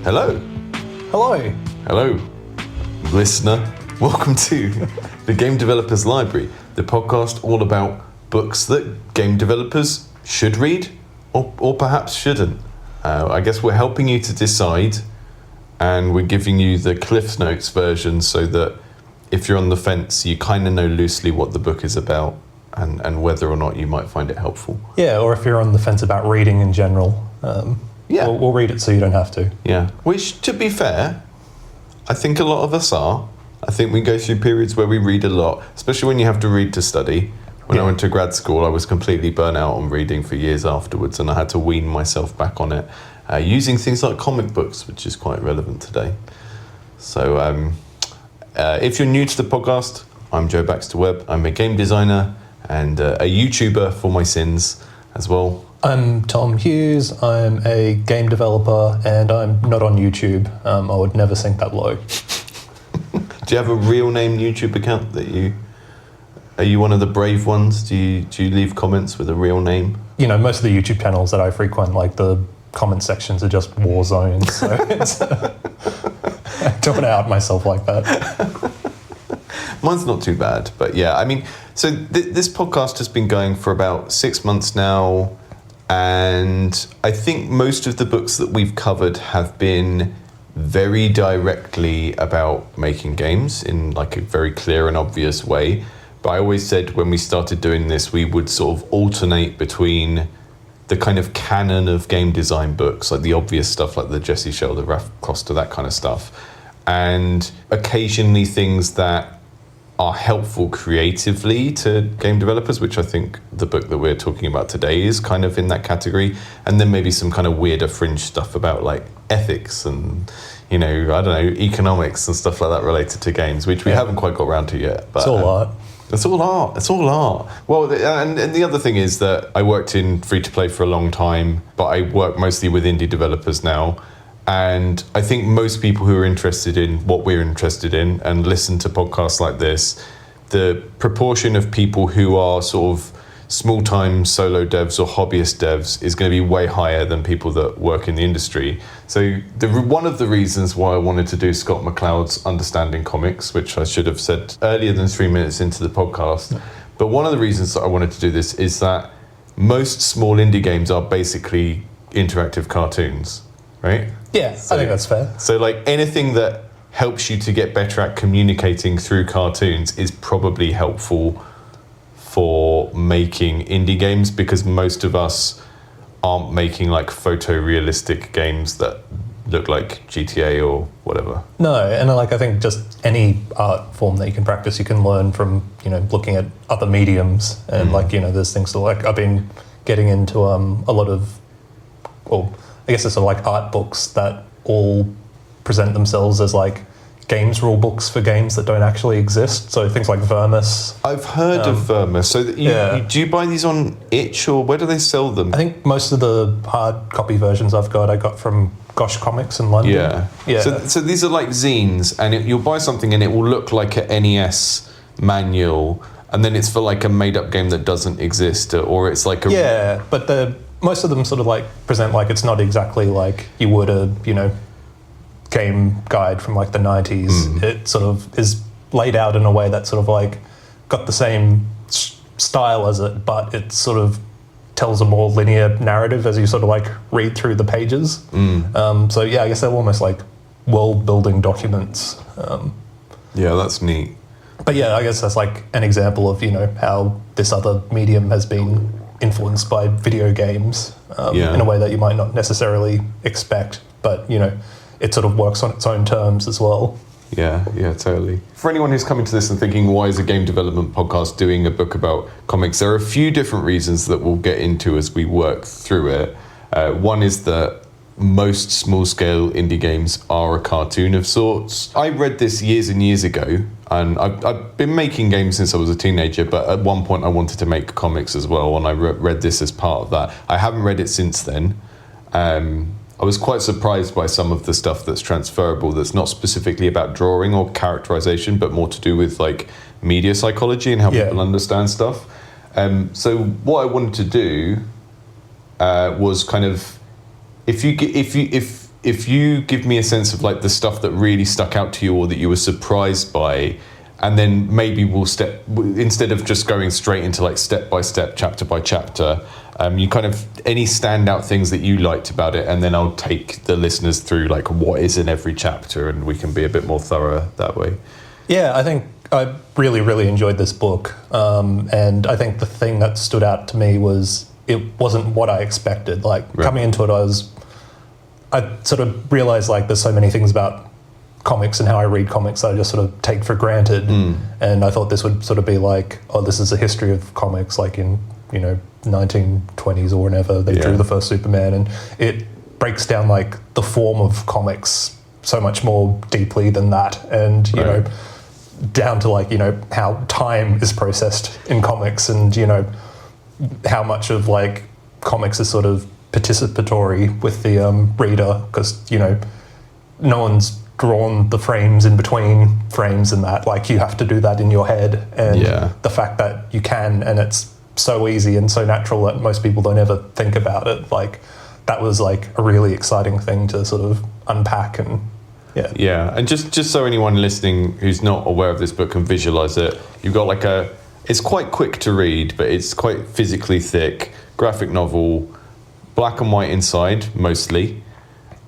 Hello. Hello. Hello, listener. Welcome to the Game Developers Library, the podcast all about books that game developers should read or perhaps shouldn't. I guess we're helping you to decide, and we're giving you the Cliff Notes version so that if you're on the fence, you kind of know loosely what the book is about and whether or not you might find it helpful. Yeah, or if you're on the fence about reading in general, we'll read it so you don't have to. Yeah, which, to be fair, I think a lot of us are. I think we go through periods where we read a lot, especially when you have to read to study. When I went to grad school, I was completely burnt out on reading for years afterwards, and I had to wean myself back on it, using things like comic books, which is quite relevant today. So if you're new to the podcast, I'm Joe Baxter-Webb. I'm a game designer and a YouTuber for my sins as well. I'm Tom Hughes. I'm a game developer, and I'm not on YouTube. I would never sink that low. Do you have a real name YouTube account that you... Are you one of the brave ones? Do you leave comments with a real name? You know, most of the YouTube channels that I frequent, like the comment sections are just war zones. So I don't want to out myself like that. Mine's not too bad, but yeah, I mean, so this podcast has been going for about 6 months now, and I think most of the books that we've covered have been very directly about making games in like a very clear and obvious way. But I always said when we started doing this, we would sort of alternate between the kind of canon of game design books, like the obvious stuff like the Jesse Schell, the Ralph Costa, that kind of stuff, and occasionally things that are helpful creatively to game developers, which I think the book that we're talking about today is kind of in that category, and then maybe some kind of weirder fringe stuff about like ethics and, you know, I don't know, economics and stuff like that related to games, which we haven't quite got around to yet. But, it's all art. It's all art. It's all art. Well, and the other thing is that I worked in free-to-play for a long time, but I work mostly with indie developers now. And I think most people who are interested in what we're interested in and listen to podcasts like this, the proportion of people who are sort of small-time solo devs or hobbyist devs is going to be way higher than people that work in the industry. So one of the reasons why I wanted to do Scott McCloud's Understanding Comics, which I should have said earlier than 3 minutes into the podcast, but one of the reasons that I wanted to do this is that most small indie games are basically interactive cartoons, right? Yeah, I think that's fair. So like anything that helps you to get better at communicating through cartoons is probably helpful for making indie games, because most of us aren't making like photorealistic games that look like GTA or whatever. No, and like I think just any art form that you can practice, you can learn from, you know, looking at other mediums, and like, you know, there's things to like, I've been getting into a lot of, well, I guess it's sort of like art books that all present themselves as like games rule books for games that don't actually exist. So things like Vermis. I've heard of Vermis. So do you buy these on itch, or where do they sell them? I think most of the hard copy versions I got from Gosh Comics in London. Yeah. So these are like zines, and you'll buy something and it will look like an NES manual, and then it's for like a made-up game that doesn't exist, or it's like a... Yeah, but most of them sort of like present like it's not exactly like you would a, you know, game guide from like the 90s. It sort of is laid out in a way that sort of like got the same style as it, but it sort of tells a more linear narrative as you sort of like read through the pages. So yeah, I guess they're almost like world building documents. Yeah, that's neat. But yeah, I guess that's like an example of, you know, how this other medium has been influenced by video games in a way that you might not necessarily expect, but, you know, it sort of works on its own terms as well. Yeah, totally. For anyone who's coming to this and thinking, why is a game development podcast doing a book about comics? There are a few different reasons that we'll get into as we work through it. One is that most small-scale indie games are a cartoon of sorts. I read this years and years ago, and I've been making games since I was a teenager, but at one point I wanted to make comics as well, and I read this as part of that. I haven't read it since then. I was quite surprised by some of the stuff that's transferable, that's not specifically about drawing or characterization, but more to do with like media psychology and how people understand stuff. So what I wanted to do was kind of, if if you give me a sense of like the stuff that really stuck out to you or that you were surprised by, and then maybe we'll instead of just going straight into like step by step, chapter by chapter, you kind of any standout things that you liked about it, and then I'll take the listeners through like what is in every chapter, and we can be a bit more thorough that way. Yeah, I think I really, really enjoyed this book, and I think the thing that stood out to me was it wasn't what I expected. Like coming into it, I sort of realised like there's so many things about comics and how I read comics that I just sort of take for granted, and I thought this would sort of be like, oh, this is a history of comics, like in 1920s or whenever they drew the first Superman, and it breaks down like the form of comics so much more deeply than that, and you know, down to like how time is processed in comics, and how much of like comics is sort of participatory with the reader, because no one's drawn the frames in between frames, and that like you have to do that in your head, and the fact that you can, and it's so easy and so natural that most people don't ever think about it, like that was like a really exciting thing to sort of unpack. And and just so anyone listening who's not aware of this book can visualize it, you've got like it's quite quick to read, but it's quite physically thick graphic novel, black and white inside mostly.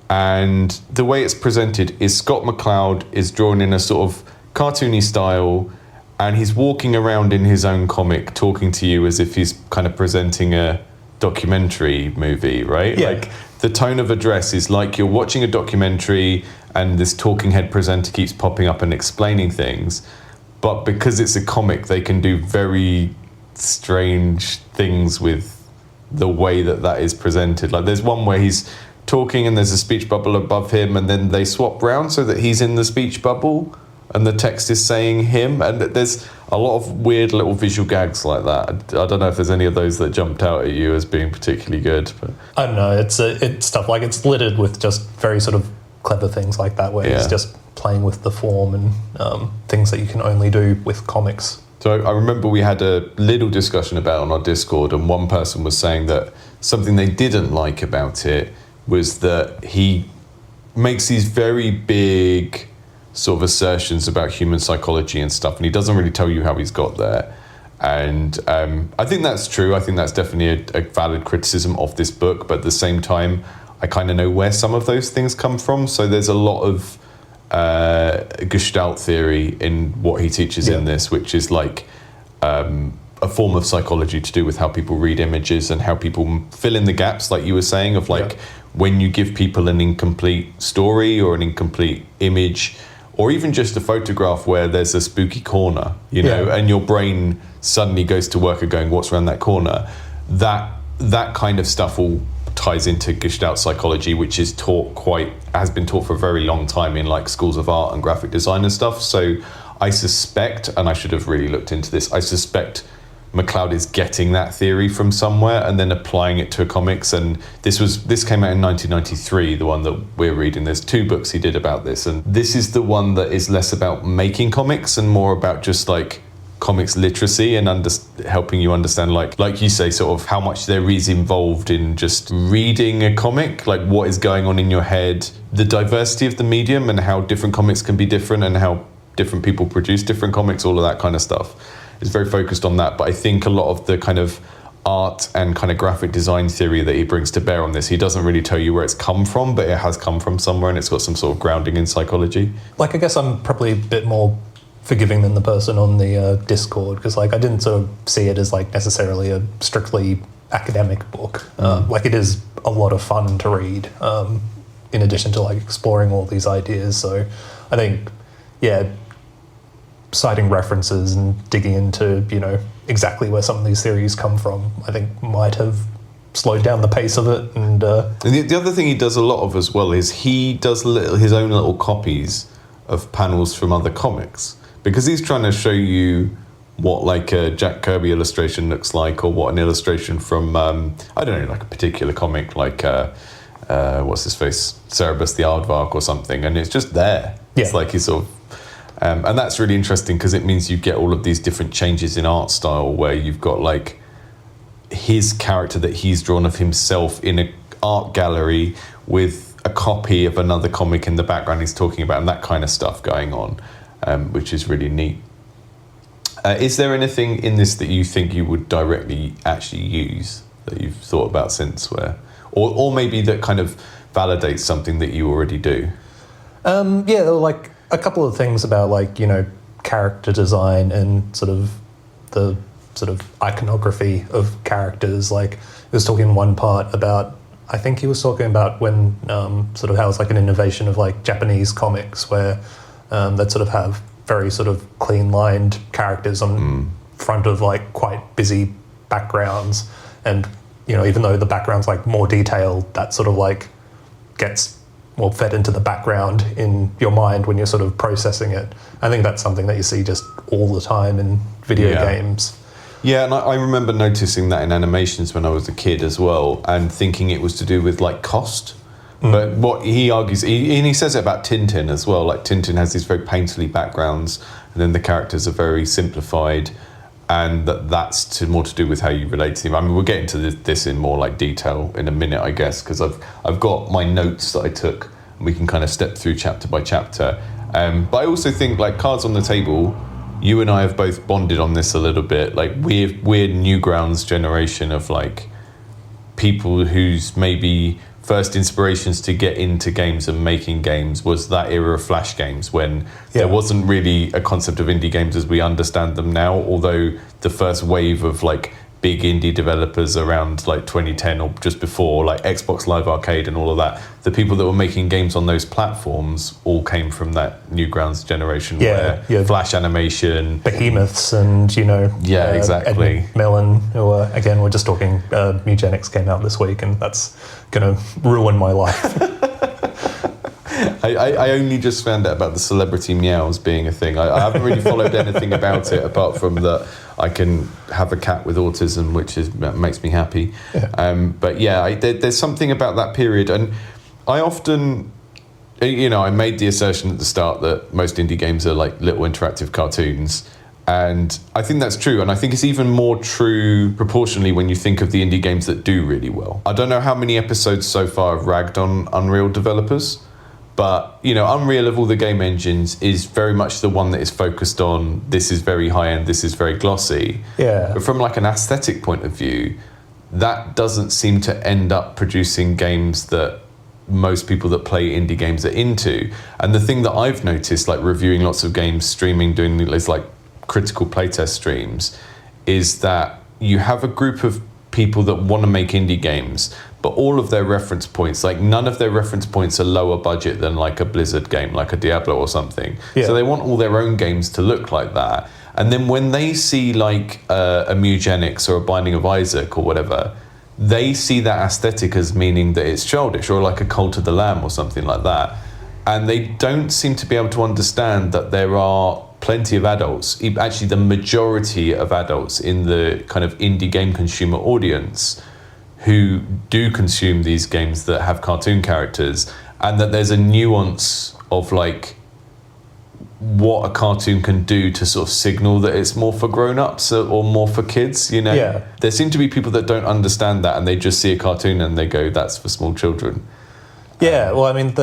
And the way it's presented is Scott McCloud is drawn in a sort of cartoony style, and he's walking around in his own comic talking to you as if he's kind of presenting a documentary movie, right? Yeah. Like the tone of address is like you're watching a documentary and this talking head presenter keeps popping up and explaining things. But because it's a comic, they can do very strange things with the way that is presented. Like there's one where he's talking and there's a speech bubble above him, and then they swap round so that he's in the speech bubble and the text is saying him, and there's a lot of weird little visual gags like that. I don't know if there's any of those that jumped out at you as being particularly good, but I don't know, it's stuff like it's littered with just very sort of clever things like that, where it's just playing with the form and things that you can only do with comics. So I remember we had a little discussion about it on our Discord, and one person was saying that something they didn't like about it was that he makes these very big sort of assertions about human psychology and stuff, and he doesn't really tell you how he's got there. And I think that's true. I think that's definitely a valid criticism of this book, but at the same time, I kind of know where some of those things come from. So there's a lot of Gestalt theory in what he teaches in this, which is like a form of psychology to do with how people read images and how people fill in the gaps, like you were saying, of like when you give people an incomplete story or an incomplete image, or even just a photograph where there's a spooky corner, and your brain suddenly goes to work at going, what's around that corner? That kind of stuff all ties into Gestalt psychology, which has been taught for a very long time in like schools of art and graphic design and stuff. So I suspect, and I should have really looked into this, I suspect McCloud is getting that theory from somewhere and then applying it to comics. And this came out in 1993, the one that we're reading. There's 2 books he did about this, and this is the one that is less about making comics and more about just like comics literacy and helping you understand, like you say, sort of how much there is involved in just reading a comic, like what is going on in your head, the diversity of the medium and how different comics can be different and how different people produce different comics, all of that kind of stuff. It's very focused on that. But I think a lot of the kind of art and kind of graphic design theory that he brings to bear on this, he doesn't really tell you where it's come from, but it has come from somewhere and it's got some sort of grounding in psychology. Like, I guess I'm probably a bit more forgiving than the person on the Discord, because like I didn't sort of see it as like necessarily a strictly academic book. Like it is a lot of fun to read, in addition to like exploring all these ideas. So I think, citing references and digging into, exactly where some of these theories come from, I think might have slowed down the pace of it. And the other thing he does a lot of as well is he does his own little copies of panels from other comics, because he's trying to show you what like a Jack Kirby illustration looks like, or what an illustration from, I don't know, like a particular comic, like what's his face, Cerebus the Aardvark or something, and it's just there. It's like he's sort of, and that's really interesting because it means you get all of these different changes in art style, where you've got like his character that he's drawn of himself in an art gallery with a copy of another comic in the background he's talking about, and that kind of stuff going on, which is really neat. Is there anything in this that you think you would directly actually use that you've thought about since, or maybe that kind of validates something that you already do? Yeah, like a couple of things about like, you know, character design and sort of the sort of iconography of characters. Like he was talking in one part about, I think he was talking about when sort of how it's like an innovation of like Japanese comics where that sort of have very sort of clean lined characters on front of like quite busy backgrounds, and you know, even though the background's like more detailed, that sort of like gets more fed into the background in your mind when you're sort of processing it. I think that's something that you see just all the time in video games. Yeah, and I remember noticing that in animations when I was a kid as well, and thinking it was to do with like cost. But what he argues, and he says it about Tintin as well, like Tintin has these very painterly backgrounds, and then the characters are very simplified, and that's more to do with how you relate to them. I mean, we'll get into this in more like detail in a minute, I guess, because I've got my notes that I took, and we can kind of step through chapter by chapter. But I also think, like, cards on the table, you and I have both bonded on this a little bit. Like, we're Newgrounds generation of like people whose maybe first inspirations to get into games and making games was that era of Flash games when there wasn't really a concept of indie games as we understand them now, although the first wave of like big indie developers around like 2010 or just before, like Xbox Live Arcade and all of that, the people that were making games on those platforms all came from that Newgrounds generation where Flash animation, behemoths, and you know, exactly. Ed McMillan, who again, we're just talking Mugenics came out this week, and that's gonna ruin my life. I only just found out about the celebrity meows being a thing. I haven't really followed anything about it apart from that I can have a cat with autism, which makes me happy. But yeah, there's something about that period, and I often, you know, I made the assertion at the start that most indie games are like little interactive cartoons, and I think that's true, and I think it's even more true proportionally when you think of the indie games that do really well. I don't know how many episodes so far have ragged on Unreal developers, but, you know, Unreal of all the game engines is very much the one that is focused on this is very high-end, this is very glossy. Yeah. But from like an aesthetic point of view, that doesn't seem to end up producing games that most people that play indie games are into. And the thing that I've noticed, like reviewing lots of games, streaming, doing these like critical playtest streams, is that you have a group of people that want to make indie games, but all of their reference points, like none of their reference points are lower budget than like a Blizzard game, like a Diablo or something. So they want all their own games to look like that. And then when they see like a Mugenics or a Binding of Isaac or whatever, they see that aesthetic as meaning that it's childish, or like a Cult of the Lamb or something like that. And they don't seem to be able to understand that there are plenty of adults, actually the majority of adults in the kind of indie game consumer audience, who do consume these games that have cartoon characters, and that there's a nuance of like what a cartoon can do to sort of signal that it's more for grown-ups or more for kids, you know? There seem to be people that don't understand that, and they just see a cartoon and they go, that's for small children. Well, I mean,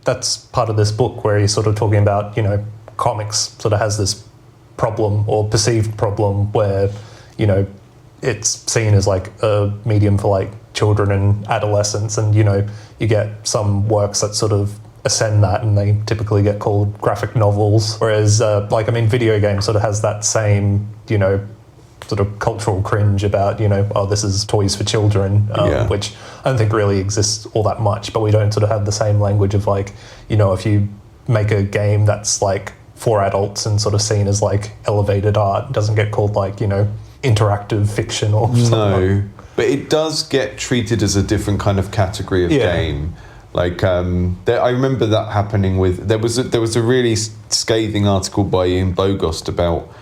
that's part of this book where he's sort of talking about, you know, comics sort of has this problem or perceived problem where, you know, it's seen as like a medium for like children and adolescents, and you know, you get some works that sort of ascend that, and they typically get called graphic novels, whereas like, I mean, video games sort of has that same, you know, sort of cultural cringe about, you know, oh, this is toys for children, which I don't think really exists all that much, but we don't sort of have the same language of like, you know, if you make a game that's like for adults and sort of seen as like elevated art, it doesn't get called like, you know, interactive fiction or something. No, but it does get treated as a different kind of category of game. Like I remember that happening with there was a really scathing article by Ian Bogost about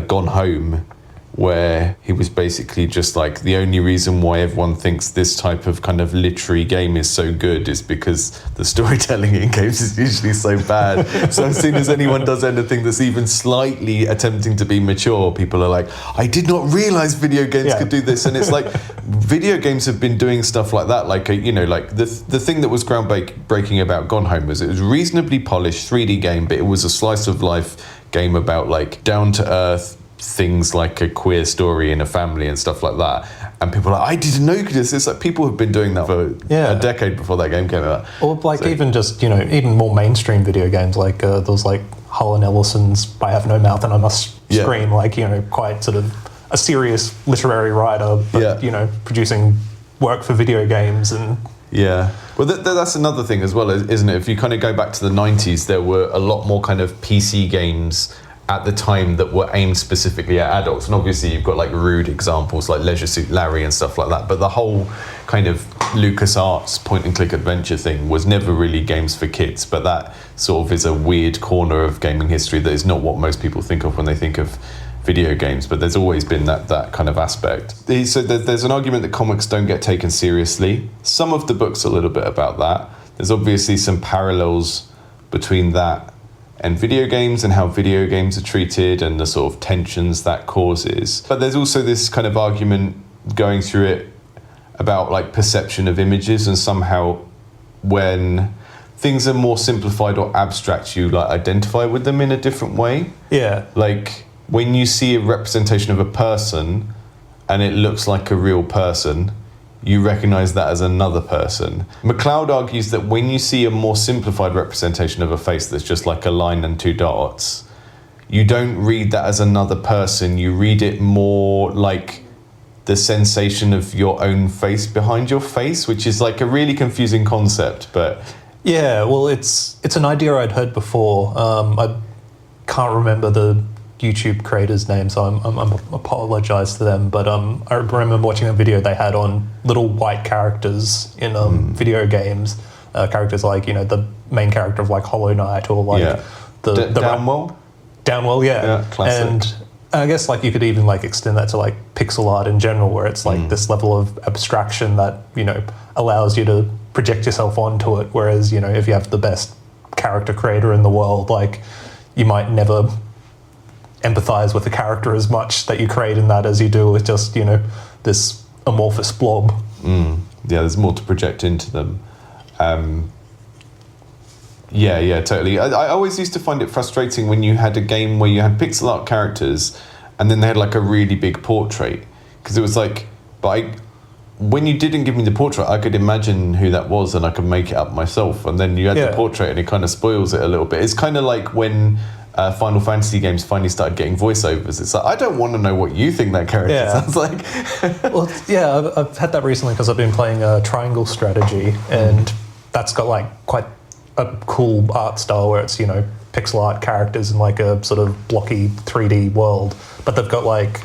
Gone Home, where he was basically just like, the only reason why everyone thinks this type of kind of literary game is so good is because the storytelling in games is usually so bad. So as soon as anyone does anything that's even slightly attempting to be mature, people are like, I did not realize video games could do this. And it's like, video games have been doing stuff like that. Like, like the thing that was groundbreaking about Gone Home was it was a reasonably polished 3D game, but it was a slice of life game about like down to earth things like a queer story in a family and stuff like that. And people are like, I didn't know this. It's like people have been doing that for a decade before that game came out. Or like even just, even more mainstream video games, like those like Hull and Ellison's I Have No Mouth and I Must Scream, like, quite sort of a serious literary writer, but, producing work for video games and... Yeah. Well, that's another thing as well, isn't it? If you kind of go back to the 90s, there were a lot more kind of PC games at the time that were aimed specifically at adults. And obviously you've got like rude examples like Leisure Suit Larry and stuff like that. But the whole kind of LucasArts point and click adventure thing was never really games for kids. But that sort of is a weird corner of gaming history that is not what most people think of when they think of video games. But there's always been that kind of aspect. So there's an argument that comics don't get taken seriously. Some of the books a little bit about that. There's obviously some parallels between that and video games and how video games are treated and the sort of tensions that causes. But there's also this kind of argument going through it about like perception of images, and somehow when things are more simplified or abstract, you like identify with them in a different way. Yeah. Like when you see a representation of a person and it looks like a real person, you recognize that as another person. McCloud argues that when you see a more simplified representation of a face that's just like a line and two dots, you don't read that as another person, you read it more like the sensation of your own face behind your face, which is like a really confusing concept, but... Yeah, well, it's an idea I'd heard before. I can't remember the YouTube creator's name, so I'm apologise to them, but I remember watching a video they had on little white characters in video games, characters like the main character of like Hollow Knight or like the Downwell? Downwell, yeah, classic. And I guess like you could even like extend that to like pixel art in general, where it's like this level of abstraction that allows you to project yourself onto it, whereas if you have the best character creator in the world, like you might never empathize with the character as much that you create in that as you do with just this amorphous blob. Yeah, there's more to project into them. Yeah, totally. I always used to find it frustrating when you had a game where you had pixel art characters and then they had like a really big portrait, because it was like, when you didn't give me the portrait, I could imagine who that was and I could make it up myself, and then you had the portrait and it kind of spoils it a little bit. It's kind of like when Final Fantasy games finally started getting voiceovers. It's like, I don't want to know what you think that character sounds like. Well, yeah, I've had that recently because I've been playing Triangle Strategy, and that's got like quite a cool art style where it's pixel art characters in like a sort of blocky 3D world, but they've got like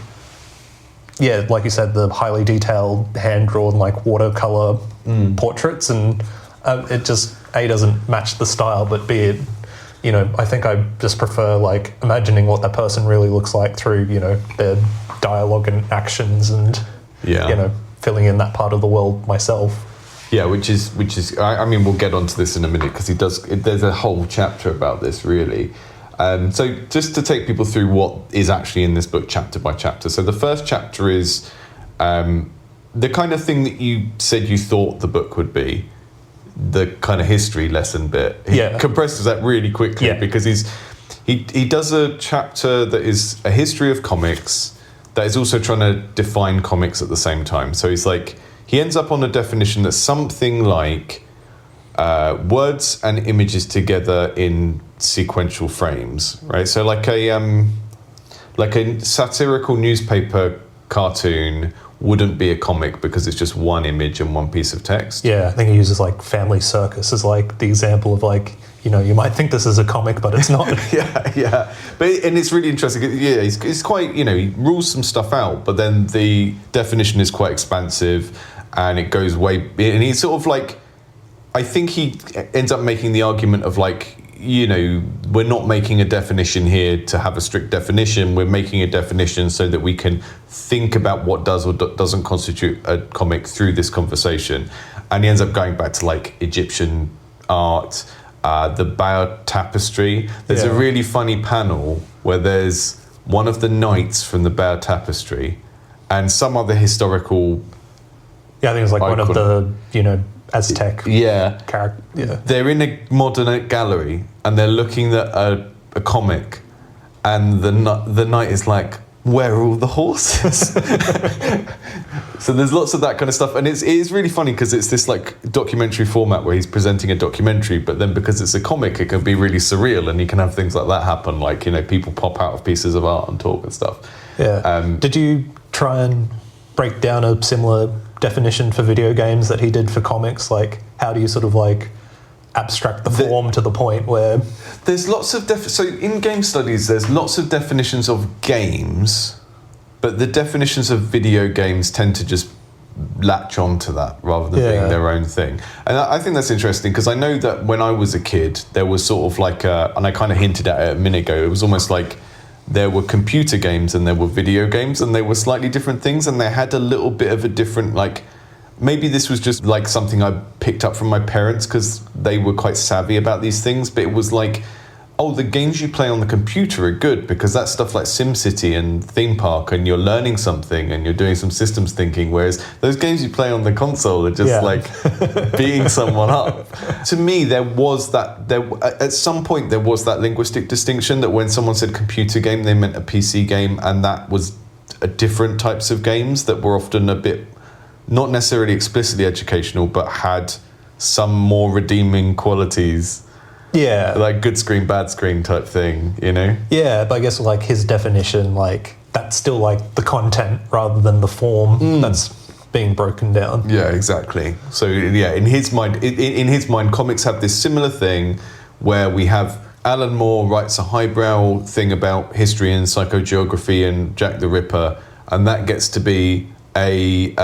like you said, the highly detailed hand drawn like watercolor portraits, and it just doesn't match the style, but B, I think I just prefer like imagining what that person really looks like through, their dialogue and actions and, filling in that part of the world myself. Yeah, which is. I mean, we'll get onto this in a minute because there's a whole chapter about this really. So just to take people through what is actually in this book chapter by chapter. So the first chapter is the kind of thing that you said you thought the book would be. The kind of history lesson bit. He compresses that really quickly because he does a chapter that is a history of comics that is also trying to define comics at the same time. So he ends up on a definition that's something like words and images together in sequential frames, right? So like a satirical newspaper cartoon wouldn't be a comic because it's just one image and one piece of text. Yeah, I think he uses like Family Circus as like the example of like, you might think this is a comic, but it's not. yeah. And it's really interesting. Yeah, it's quite, he rules some stuff out, but then the definition is quite expansive and it goes and he's sort of like, I think he ends up making the argument of like, we're not making a definition here to have a strict definition. We're making a definition so that we can think about what does or doesn't constitute a comic through this conversation. And he ends up going back to like Egyptian art, the Bao tapestry. There's a really funny panel where there's one of the knights from the Bao tapestry and some other historical. Yeah, I think it's like icon. one of the, Aztec character. Yeah. They're in a modern gallery and they're looking at a comic, and the knight is like, where are all the horses? So there's lots of that kind of stuff, and it is really funny because it's this like documentary format where he's presenting a documentary, but then because it's a comic, it can be really surreal, and you can have things like that happen, like people pop out of pieces of art and talk and stuff. Yeah. Did you try and break down a similar definition for video games that he did for comics? Like, how do you sort of like abstract the form to the point where there's lots of so in game studies there's lots of definitions of games, but the definitions of video games tend to just latch on to that rather than being their own thing. And I think that's interesting because I know that when I was a kid there was sort of like and I kind of hinted at it a minute ago, it was almost like there were computer games and there were video games, and they were slightly different things, and they had a little bit of a different, like, maybe this was just like something I picked up from my parents because they were quite savvy about these things, but it was like, oh, the games you play on the computer are good because that's stuff like SimCity and Theme Park, and you're learning something and you're doing some systems thinking, whereas those games you play on the console are just like beating someone up. To me, at some point there was that linguistic distinction that when someone said computer game, they meant a PC game, and that was different types of games that were often a bit, not necessarily explicitly educational, but had some more redeeming qualities. Yeah. Like good screen, bad screen type thing, Yeah, but I guess like his definition, like that's still like the content rather than the form that's being broken down. Yeah, exactly. So yeah, in his mind, comics have this similar thing where we have Alan Moore writes a highbrow thing about history and psychogeography and Jack the Ripper, and that gets to be a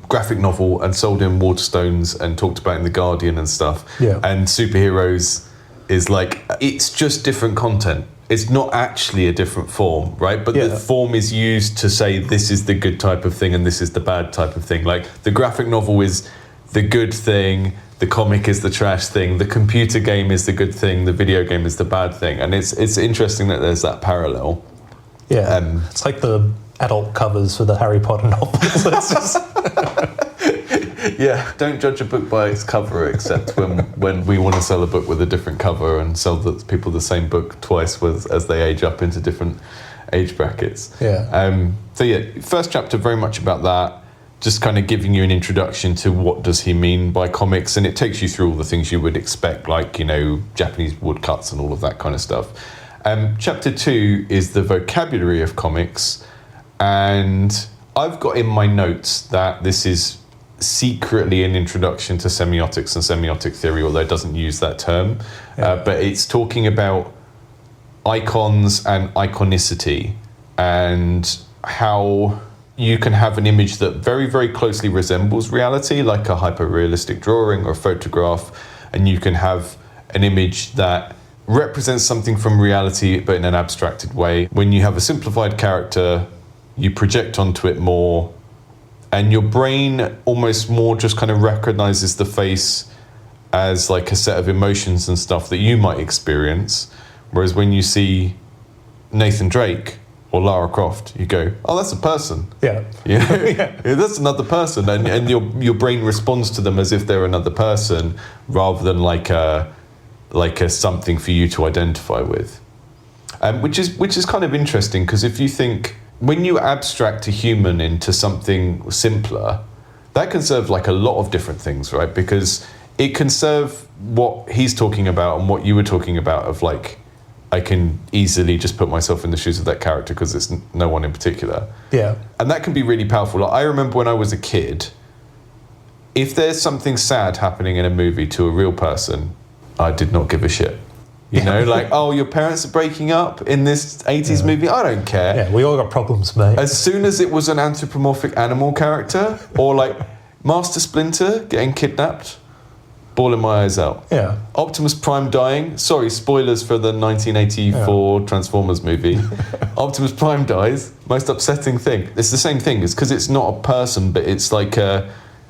graphic novel and sold in Waterstones and talked about in The Guardian and stuff. Yeah. And superheroes is like, it's just different content. It's not actually a different form, right? But the form is used to say this is the good type of thing and this is the bad type of thing. Like the graphic novel is the good thing, the comic is the trash thing, the computer game is the good thing, the video game is the bad thing. And it's interesting that there's that parallel. Yeah, it's like the adult covers for the Harry Potter novels. It's just yeah, don't judge a book by its cover, except when we want to sell a book with a different cover and sell people the same book twice as they age up into different age brackets. Yeah. So yeah, first chapter very much about that, just kind of giving you an introduction to what does he mean by comics, and it takes you through all the things you would expect, like, Japanese woodcuts and all of that kind of stuff. Chapter 2 is the vocabulary of comics, and I've got in my notes that this is secretly an introduction to semiotics and semiotic theory, although it doesn't use that term. But it's talking about icons and iconicity and how you can have an image that very, very closely resembles reality, like a hyper-realistic drawing or a photograph, and you can have an image that represents something from reality but in an abstracted way. When you have a simplified character, you project onto it more, and your brain almost more just kind of recognizes the face as like a set of emotions and stuff that you might experience. Whereas when you see Nathan Drake or Lara Croft, you go, oh, that's a person. Yeah. Yeah, that's another person. And your brain responds to them as if they're another person rather than like a something for you to identify with. Which is kind of interesting, because if you think, when you abstract a human into something simpler, that can serve like a lot of different things, right? Because it can serve what he's talking about and what you were talking about of like, I can easily just put myself in the shoes of that character because it's no one in particular. Yeah. And that can be really powerful. Like, I remember when I was a kid, if there's something sad happening in a movie to a real person, I did not give a shit. Like, oh, your parents are breaking up in this 80s movie? I don't care. Yeah, we all got problems, mate. As soon as it was an anthropomorphic animal character, or like Master Splinter getting kidnapped, bawling my eyes out. Yeah. Optimus Prime dying. Sorry, spoilers for the 1984 Transformers movie. Optimus Prime dies. Most upsetting thing. It's the same thing. It's because it's not a person, but it's like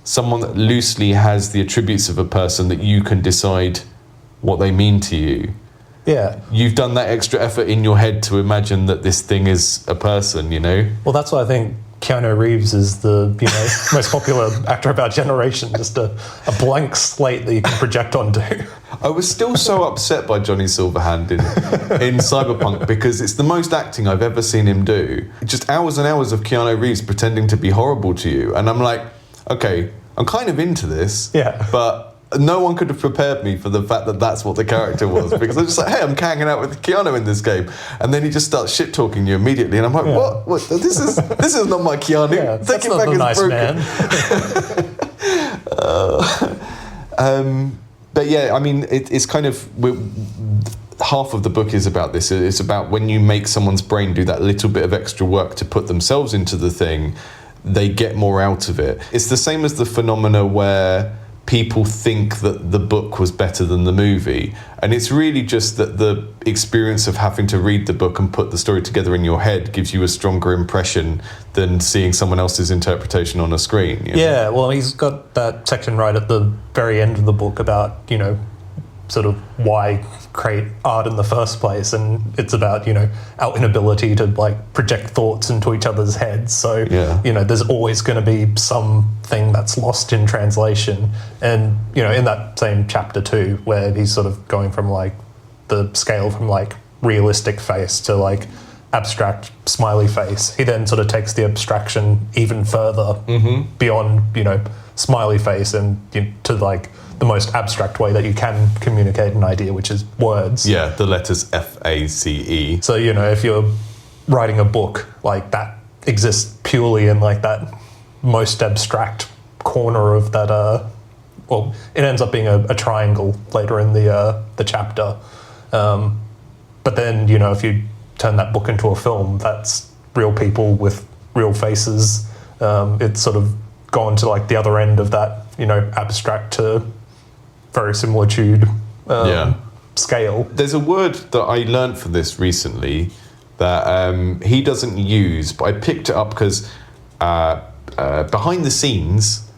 someone that loosely has the attributes of a person that you can decide what they mean to you. Yeah. You've done that extra effort in your head to imagine that this thing is a person, you know? Well, that's why I think Keanu Reeves is the most popular actor of our generation. Just a blank slate that you can project onto. I was still so upset by Johnny Silverhand in Cyberpunk because it's the most acting I've ever seen him do. Just hours and hours of Keanu Reeves pretending to be horrible to you. And I'm like, okay, I'm kind of into this. Yeah. But no one could have prepared me for the fact that that's what the character was, because I'm just like, hey, I'm hanging out with Keanu in this game, and then he just starts shit talking you immediately, and I'm like, what? This is not my Keanu. Yeah, that's not the nice man. But yeah, I mean, it's kind of half of the book is about this. It's about when you make someone's brain do that little bit of extra work to put themselves into the thing, they get more out of it. It's the same as the phenomena where people think that the book was better than the movie, and it's really just that the experience of having to read the book and put the story together in your head gives you a stronger impression than seeing someone else's interpretation on a screen. You know? Yeah, well, he's got that section right at the very end of the book about, sort of why create art in the first place, and it's about, our inability to project thoughts into each other's heads. So, there's always going to be something that's lost in translation. And, in that same chapter too, where he's sort of going from the scale from realistic face to abstract smiley face, he then sort of takes the abstraction even further beyond, smiley face and to the most abstract way that you can communicate an idea, which is words. Yeah, the letters FACE. So, if you're writing a book, that exists purely in that most abstract corner of that, it ends up being a triangle later in the chapter. But then, if you turn that book into a film, that's real people with real faces. It's sort of gone to the other end of that, abstract to verisimilitude scale. There's a word that I learned for this recently that he doesn't use, but I picked it up because behind the scenes,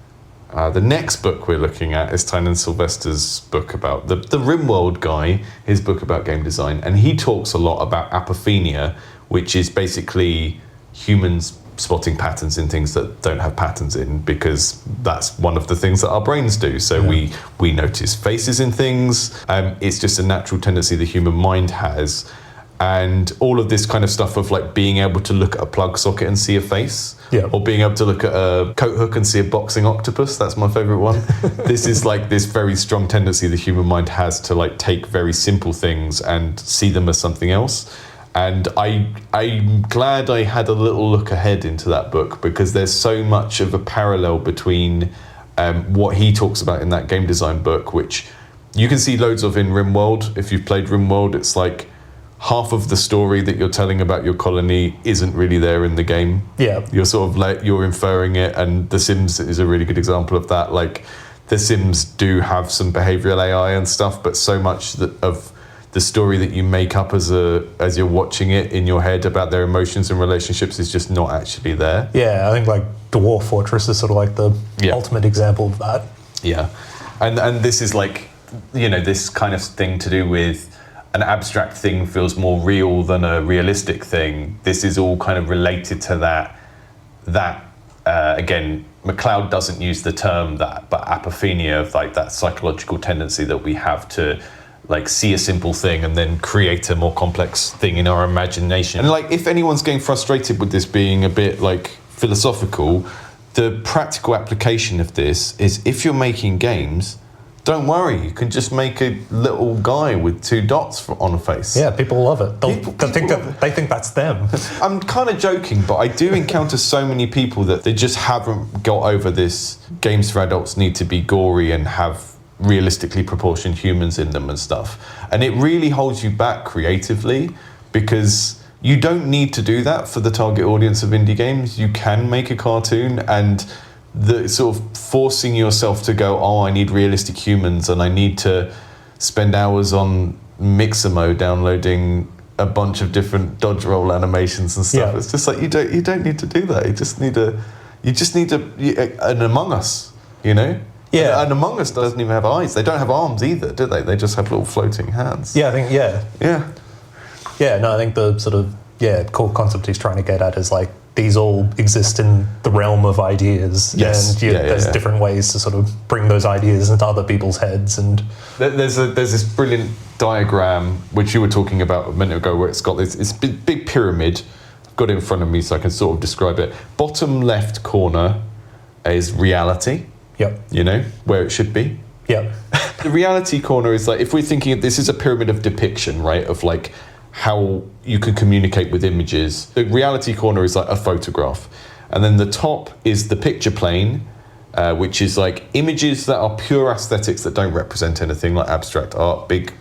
the next book we're looking at is Tynan Sylvester's book about the RimWorld guy, his book about game design, and he talks a lot about apophenia, which is basically humans spotting patterns in things that don't have patterns in, because that's one of the things that our brains do. So we notice faces in things. It's just a natural tendency the human mind has. And all of this kind of stuff of being able to look at a plug socket and see a face, or being able to look at a coat hook and see a boxing octopus, that's my favorite one. This is this very strong tendency the human mind has to take very simple things and see them as something else. And I'm glad I had a little look ahead into that book, because there's so much of a parallel between what he talks about in that game design book, which you can see loads of in RimWorld. If you've played RimWorld, it's half of the story that you're telling about your colony isn't really there in the game. Yeah. You're sort of you're inferring it, and The Sims is a really good example of that. The Sims do have some behavioral AI and stuff, but so much of the story that you make up as you're watching it in your head about their emotions and relationships is just not actually there. Yeah, I think Dwarf Fortress is sort of the ultimate example of that. Yeah, and this is this kind of thing to do with an abstract thing feels more real than a realistic thing. This is all kind of related to that. Again, McCloud doesn't use the term that, but apophenia of that psychological tendency that we have to see a simple thing and then create a more complex thing in our imagination. And if anyone's getting frustrated with this being a bit philosophical, the practical application of this is, if you're making games, don't worry, you can just make a little guy with two dots on a face. Yeah, people love it. They think that's them. I'm kind of joking, but I do encounter so many people that they just haven't got over this. Games for adults need to be gory and have realistically proportioned humans in them and stuff. And it really holds you back creatively, because you don't need to do that for the target audience of indie games. You can make a cartoon, and the sort of forcing yourself to go, oh, I need realistic humans and I need to spend hours on Mixamo downloading a bunch of different dodge roll animations and stuff. It's just like you don't need to do that. You just need an Among Us, you know? Yeah. And Among Us doesn't even have eyes. They don't have arms either, do they? They just have little floating hands. Yeah, I think I think the sort of core concept he's trying to get at is like these all exist in the realm of ideas, and there's different ways to sort of bring those ideas into other people's heads. And there's this brilliant diagram which you were talking about a minute ago, where it's got this big pyramid. I've got it in front of me so I can sort of describe it. Bottom left corner is reality. Yep. You know, where it should be. Yep. The reality corner is like, if we're thinking this is a pyramid of depiction, right, of like how you can communicate with images. The reality corner is like a photograph. And then the top is the picture plane, which is like images that are pure aesthetics that don't represent anything, like abstract art, big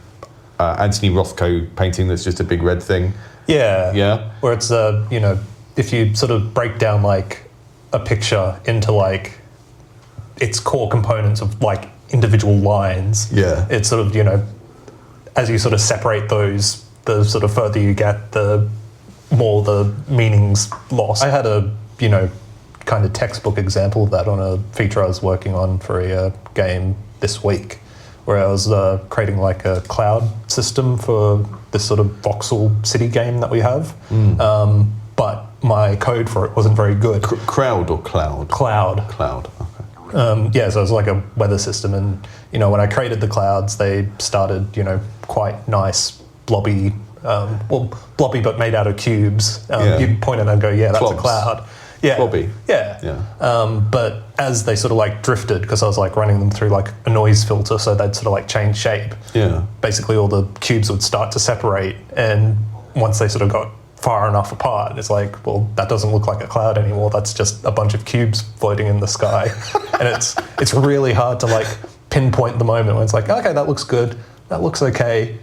Anthony Rothko painting that's just a big red thing. Yeah. Yeah. Where it's, if you sort of break down like a picture into like its core components of like individual lines. Yeah. It's sort of, as you sort of separate those, the sort of further you get, the more the meaning's lost. I had a, kind of textbook example of that on a feature I was working on for a game this week, where I was creating like a cloud system for this sort of voxel city game that we have. But my code for it wasn't very good. Crowd or cloud? Cloud. Cloud, okay. So it was like a weather system, and when I created the clouds, they started quite nice blobby, blobby but made out of cubes. You point at it and go, yeah, that's Clobs. A cloud. Yeah, blobby. Yeah. But as they sort of like drifted, because I was like running them through like a noise filter, so they'd sort of like change shape. Yeah. Basically, all the cubes would start to separate, and once they sort of got far enough apart, it's like, well, that doesn't look like a cloud anymore. That's just a bunch of cubes floating in the sky. And it's really hard to like pinpoint the moment when it's like, okay, that looks good, that looks okay,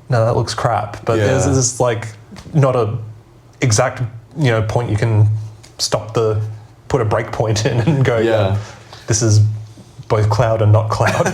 no, that looks crap. But there's this like not a exact point you can put a break point in and go, this is both cloud and not cloud.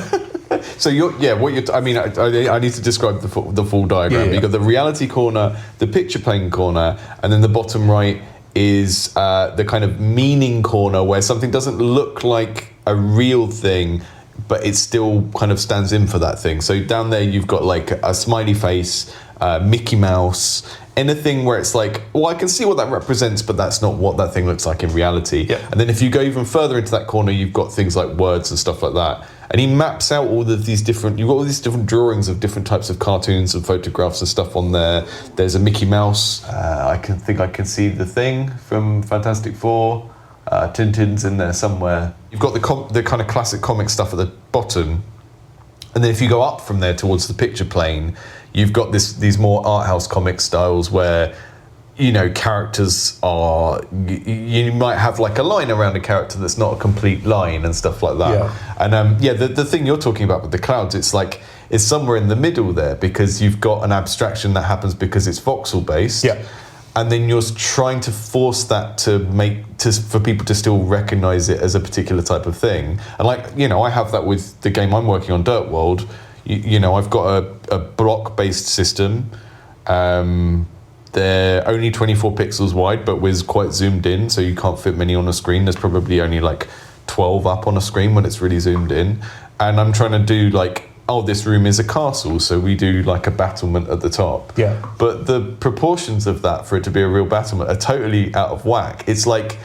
So I need to describe the full diagram. Yeah. You've got the reality corner, the picture plane corner, and then the bottom right is the kind of meaning corner, where something doesn't look like a real thing, but it still kind of stands in for that thing. So down there you've got like a smiley face, Mickey Mouse, anything where it's like, well, I can see what that represents, but that's not what that thing looks like in reality. Yeah. And then if you go even further into that corner, you've got things like words and stuff like that. And he maps out all of these different, you've got all these different drawings of different types of cartoons and photographs and stuff on there. There's a Mickey Mouse. I can see the Thing from Fantastic Four. Tintin's in there somewhere. You've got the kind of classic comic stuff at the bottom. And then if you go up from there towards the picture plane, you've got these more art house comic styles where, characters are, you might have like a line around a character that's not a complete line and stuff like that. Yeah. And the thing you're talking about with the clouds, it's like, it's somewhere in the middle there, because you've got an abstraction that happens because it's voxel based. Yeah. And then you're trying to force that for people to still recognize it as a particular type of thing. And like, I have that with the game I'm working on, Dirt World. I've got a block-based system. They're only 24 pixels wide, but we're quite zoomed in, so you can't fit many on a screen. There's probably only like 12 up on a screen when it's really zoomed in. And I'm trying to do like, oh, this room is a castle, so we do like a battlement at the top. Yeah. But the proportions of that for it to be a real battlement are totally out of whack. It's like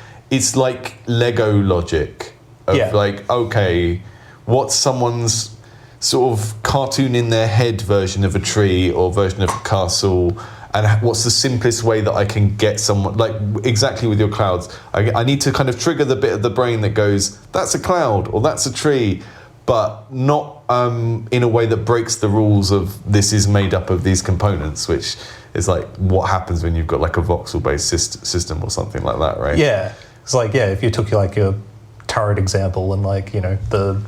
Lego logic of like, okay, what's someone's sort of cartoon in their head version of a tree or version of a castle, and what's the simplest way that I can get someone, like exactly with your clouds, I need to kind of trigger the bit of the brain that goes, that's a cloud or that's a tree, but not in a way that breaks the rules of this is made up of these components, which is like what happens when you've got like a voxel-based system or something like that, right? Yeah. It's like, if you took like your turret example and like, the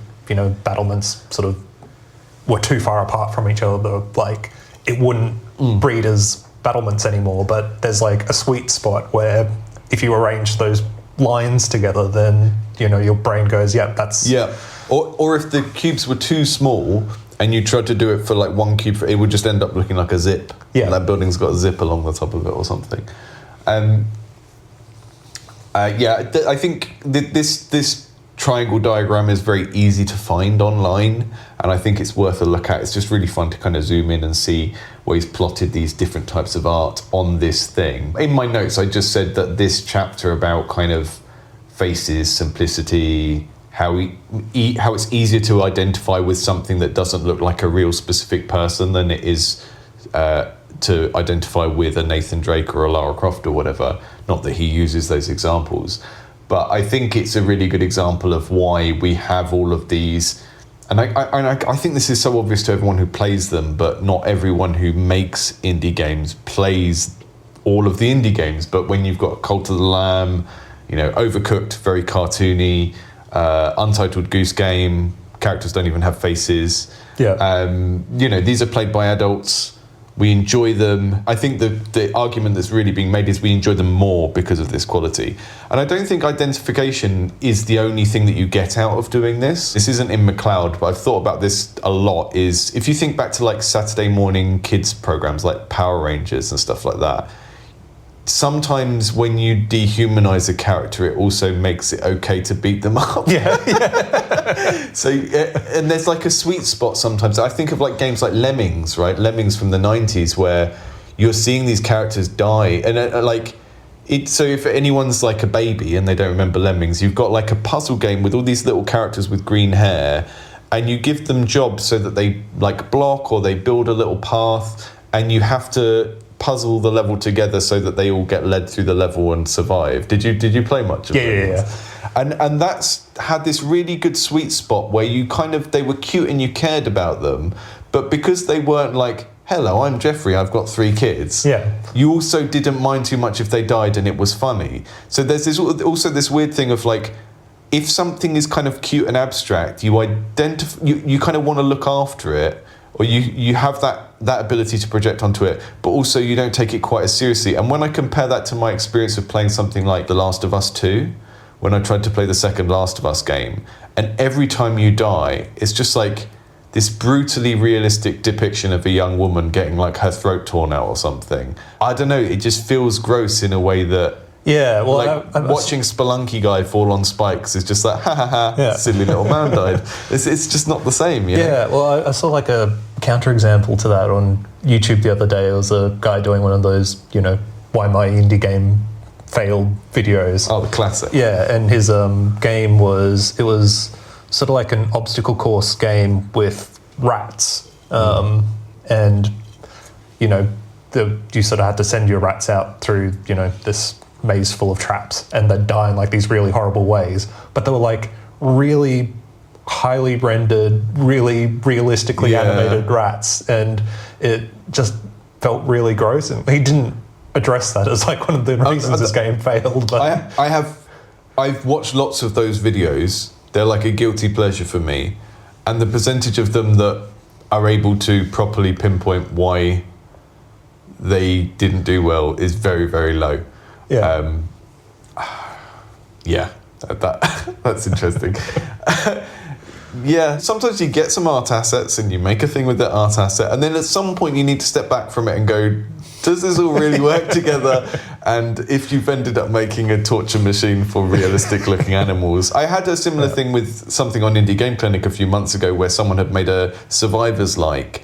battlements sort of were too far apart from each other, like it wouldn't breed as battlements anymore. But there's like a sweet spot where if you arrange those lines together, then your brain goes, "Yep, that's." Yeah. Or if the cubes were too small and you tried to do it for like one cube, it would just end up looking like a zip. Yeah. That building's got a zip along the top of it or something. I think this triangle diagram is very easy to find online, and I think it's worth a look at. It's just really fun to kind of zoom in and see where he's plotted these different types of art on this thing. In my notes, I just said that this chapter about kind of faces, simplicity, how it's easier to identify with something that doesn't look like a real specific person than it is to identify with a Nathan Drake or a Lara Croft or whatever. Not that he uses those examples, but I think it's a really good example of why we have all of these. And I think this is so obvious to everyone who plays them, but not everyone who makes indie games plays all of the indie games. But when you've got Cult of the Lamb, Overcooked, very cartoony, Untitled Goose Game, characters don't even have faces. Yeah. These are played by adults. We enjoy them. I think the argument that's really being made is we enjoy them more because of this quality. And I don't think identification is the only thing that you get out of doing this. This isn't in McCloud, but I've thought about this a lot, is if you think back to like Saturday morning kids programs like Power Rangers and stuff like that, sometimes when you dehumanize a character, it also makes it okay to beat them up. Yeah. So, and there's like a sweet spot sometimes. I think of like games like Lemmings, right? Lemmings from the 90s, where you're seeing these characters die. And so if anyone's like a baby and they don't remember Lemmings, you've got like a puzzle game with all these little characters with green hair, and you give them jobs so that they like block or they build a little path, and you have to puzzle the level together so that they all get led through the level and survive. Did you play much of it? Yeah. And that's had this really good sweet spot where you they were cute and you cared about them, but because they weren't like, hello, I'm Jeffrey, I've got 3 kids. Yeah. You also didn't mind too much if they died and it was funny. So there's also this weird thing of like, if something is kind of cute and abstract, you kind of want to look after it, or you have that ability to project onto it, but also you don't take it quite as seriously. And when I compare that to my experience of playing something like The Last of Us 2, when I tried to play the second Last of Us game, and every time you die, it's just like this brutally realistic depiction of a young woman getting like her throat torn out or something. I don't know, it just feels gross in a way that watching Spelunky guy fall on spikes is just like, ha ha ha, silly little man died. It's just not the same, Yeah, well, I saw like a counterexample to that on YouTube the other day. It was a guy doing one of those, why my indie game failed videos. Oh, the classic. Yeah, and his game was sort of like an obstacle course game with rats. And, you sort of had to send your rats out through, this maze full of traps, and they'd die in like these really horrible ways, but they were like really highly rendered, really realistically animated rats, and it just felt really gross. And he didn't address that as like one of the reasons this game failed. But I've watched lots of those videos. They're like a guilty pleasure for me, and the percentage of them that are able to properly pinpoint why they didn't do well is very, very low. That's interesting. Sometimes you get some art assets and you make a thing with that art asset, and then at some point you need to step back from it and go, does this all really work together? And if you've ended up making a torture machine for realistic looking animals. I had a similar thing with something on Indie Game Clinic a few months ago where someone had made a Survivors-like,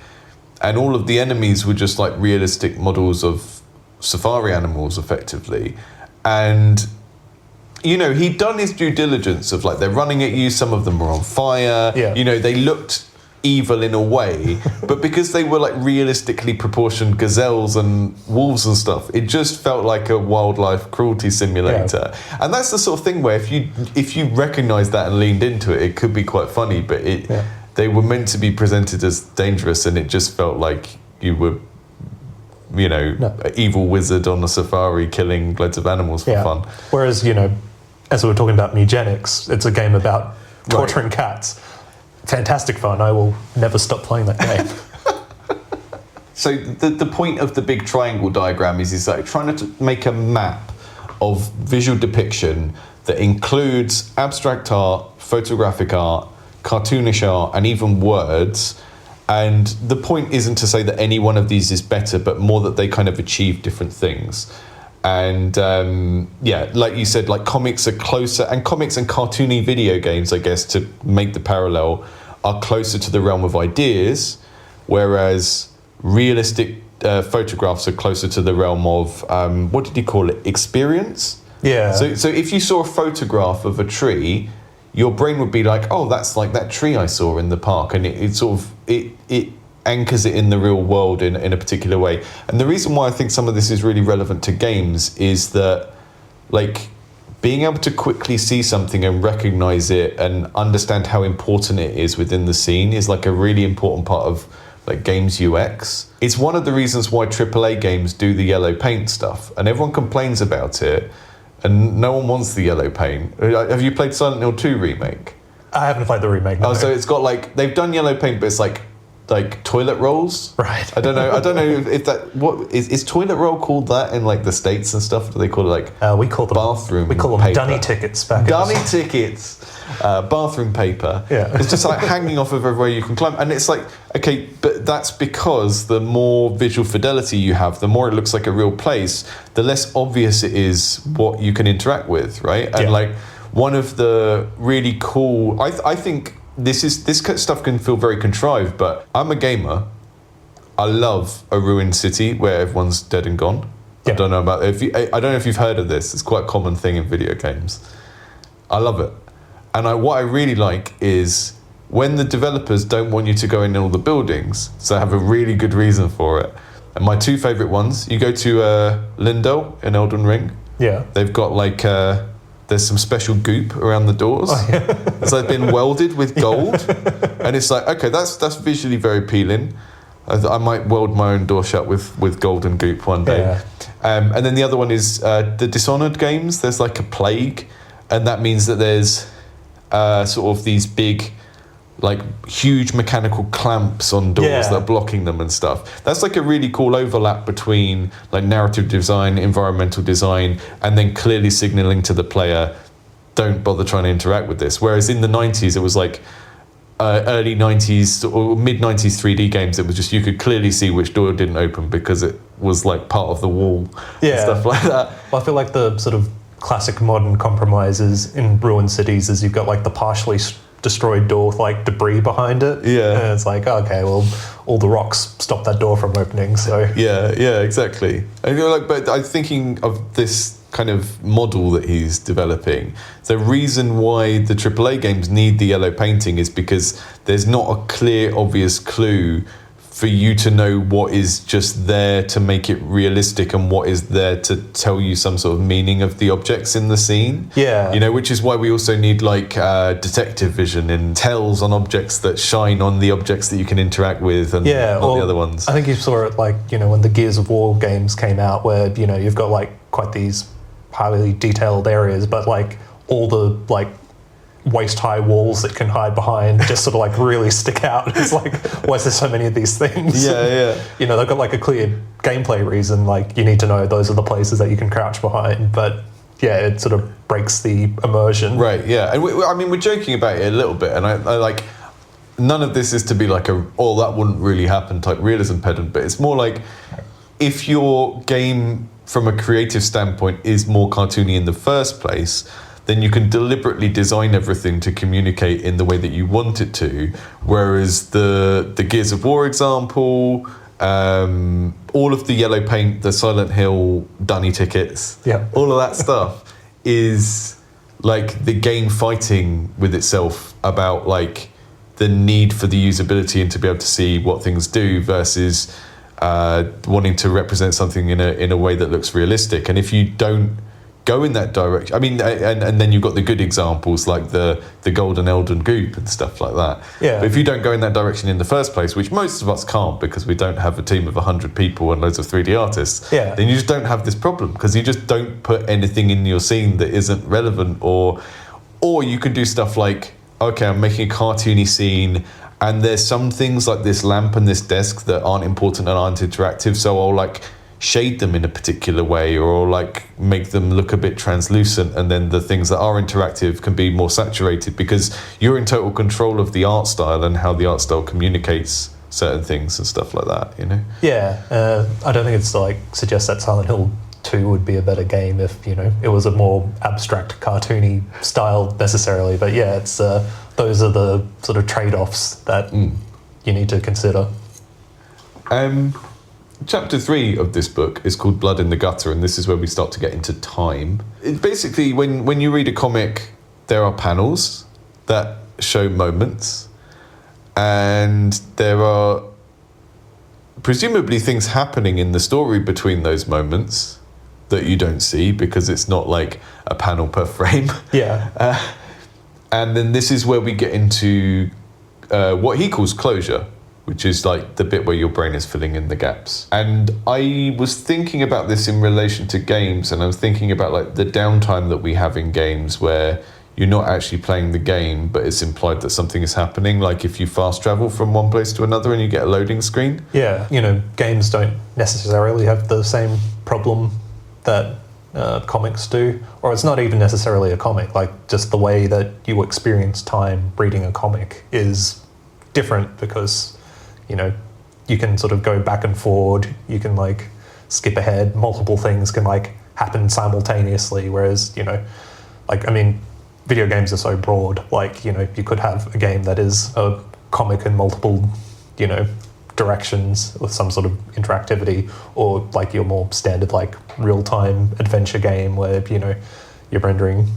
and all of the enemies were just like realistic models of safari animals effectively. And he'd done his due diligence of like, they're running at you, some of them were on fire, they looked evil in a way, but because they were like realistically proportioned gazelles and wolves and stuff, it just felt like a wildlife cruelty simulator. And that's the sort of thing where if you recognize that and leaned into it, it could be quite funny, but they were meant to be presented as dangerous, and it just felt like you were an evil wizard on a safari killing loads of animals for fun. Whereas, as we were talking about Mugenics, it's a game about torturing cats. Fantastic fun. I will never stop playing that game. So the point of the big triangle diagram is like trying to make a map of visual depiction that includes abstract art, photographic art, cartoonish art, and even words. And the point isn't to say that any one of these is better, but more that they kind of achieve different things. And like you said, like comics are closer, and comics and cartoony video games, I guess, to make the parallel, are closer to the realm of ideas, whereas realistic photographs are closer to the realm of, what did you call it, experience? Yeah. So if you saw a photograph of a tree, your brain would be like, oh, that's like that tree I saw in the park, and it sort of it anchors it in the real world in a particular way. And the reason why I think some of this is really relevant to games is that, like, being able to quickly see something and recognize it and understand how important it is within the scene is like a really important part of like games UX. It's one of the reasons why AAA games do the yellow paint stuff, and everyone complains about it, and no one wants the yellow paint. Have you played Silent Hill 2 remake? I haven't played the remake. No. Oh, so it's got like, they've done yellow paint, but it's like toilet rolls. Right. I don't know if that, what is toilet roll called that in like the States and stuff? Do they call it like we call them bathroom? We call them paper? dunny tickets back. Dunny tickets. Bathroom paper. Yeah. It's just like hanging off of everywhere you can climb, and it's like, okay, but that's because the more visual fidelity you have, the more it looks like a real place, the less obvious it is what you can interact with, right? And like one of the really cool, I think this stuff can feel very contrived, but I'm a gamer. I love a ruined city where everyone's dead and gone. I don't know about I don't know if you've heard of this. It's quite a common thing in video games. I love it. And what I really like is when the developers don't want you to go in all the buildings, so they have a really good reason for it. And my two favourite ones, you go to Lindell in Elden Ring. Yeah. They've got like, there's some special goop around the doors. Oh, yeah. It's like been welded with gold. And it's like, okay, that's visually very appealing. I might weld my own door shut with golden goop one day. Yeah. And then the other one is the Dishonored games. There's like a plague, and that means that there's sort of these big, like huge mechanical clamps on doors that are blocking them and stuff. That's like a really cool overlap between like narrative design, environmental design, and then clearly signaling to the player, don't bother trying to interact with this. Whereas in the 90s, it was like early 90s or mid 90s 3D games, it was just, you could clearly see which door didn't open because it was like part of the wall and stuff like that. Well, I feel like the sort of classic modern compromises in ruined cities is you've got like the partially destroyed door with like debris behind it. Yeah. And it's like, okay, well, all the rocks stop that door from opening, so. Yeah, exactly. And you're like, but I'm thinking of this kind of model that he's developing. The reason why the AAA games need the yellow painting is because there's not a clear, obvious clue for you to know what is just there to make it realistic and what is there to tell you some sort of meaning of the objects in the scene. Yeah. You know, which is why we also need like detective vision and tells on objects that shine on the objects that you can interact with and not the other ones. I think you saw it like, you know, when the Gears of War games came out where, you know, you've got like quite these highly detailed areas, but like all the like waist-high walls that can hide behind just sort of like really stick out. It's like, why is there so many of these things? Yeah. You know, they've got like a clear gameplay reason, like you need to know those are the places that you can crouch behind, but yeah, it sort of breaks the immersion. Right, yeah. And I mean, we're joking about it a little bit, and I like, none of this is to be like that wouldn't really happen type realism pedant, but it's more like, if your game from a creative standpoint is more cartoony in the first place, then you can deliberately design everything to communicate in the way that you want it to. Whereas the Gears of War example, all of the yellow paint, the Silent Hill dunny tickets, all of that stuff is like the game fighting with itself about like the need for the usability and to be able to see what things do versus wanting to represent something in a way that looks realistic. And if you don't go in that direction, I mean, and then you've got the good examples like the golden Elden goop and stuff like that. Yeah. But if you don't go in that direction in the first place, which most of us can't because we don't have a team of 100 people and loads of 3D artists, then you just don't have this problem because you just don't put anything in your scene that isn't relevant, or you can do stuff like, okay, I'm making a cartoony scene and there's some things like this lamp and this desk that aren't important and aren't interactive, so I'll like shade them in a particular way, or like make them look a bit translucent, and then the things that are interactive can be more saturated because you're in total control of the art style and how the art style communicates certain things and stuff like that, you know? Yeah, I don't think it's like suggest that Silent Hill 2 would be a better game if, you know, it was a more abstract, cartoony style necessarily. But yeah, it's those are the sort of trade-offs that you need to consider. Chapter 3 of this book is called Blood in the Gutter, and this is where we start to get into time. Basically, when you read a comic, there are panels that show moments, and there are presumably things happening in the story between those moments that you don't see because it's not like a panel per frame. Yeah. And then this is where we get into what he calls closure, which is like the bit where your brain is filling in the gaps. And I was thinking about this in relation to games, and I was thinking about like the downtime that we have in games where you're not actually playing the game, but it's implied that something is happening. Like if you fast travel from one place to another and you get a loading screen. Yeah, you know, games don't necessarily have the same problem that comics do, or it's not even necessarily a comic. Like just the way that you experience time reading a comic is different because, you know, you can sort of go back and forward, you can like skip ahead, multiple things can like happen simultaneously, whereas, you know, like, I mean, video games are so broad, like, you know, you could have a game that is a comic in multiple, you know, directions with some sort of interactivity, or like your more standard like real-time adventure game where, you know, you're rendering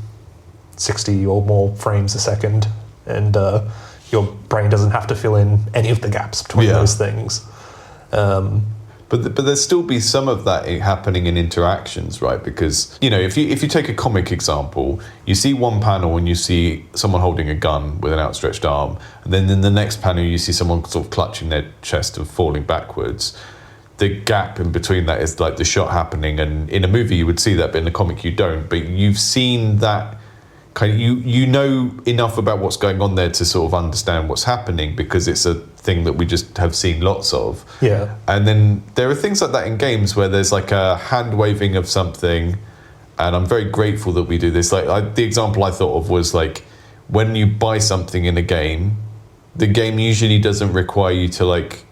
60 or more frames a second and your brain doesn't have to fill in any of the gaps between those things. But there'd still be some of that happening in interactions, right? Because, you know, if you take a comic example, you see one panel and you see someone holding a gun with an outstretched arm, and then in the next panel you see someone sort of clutching their chest and falling backwards. The gap in between that is like the shot happening, and in a movie you would see that, but in a comic you don't. But you've seen that kind of, you know enough about what's going on there to sort of understand what's happening because it's a thing that we just have seen lots of. Yeah. And then there are things like that in games where there's like a hand waving of something, and I'm very grateful that we do this. Like the example I thought of was like when you buy something in a game, the game usually doesn't require you to like,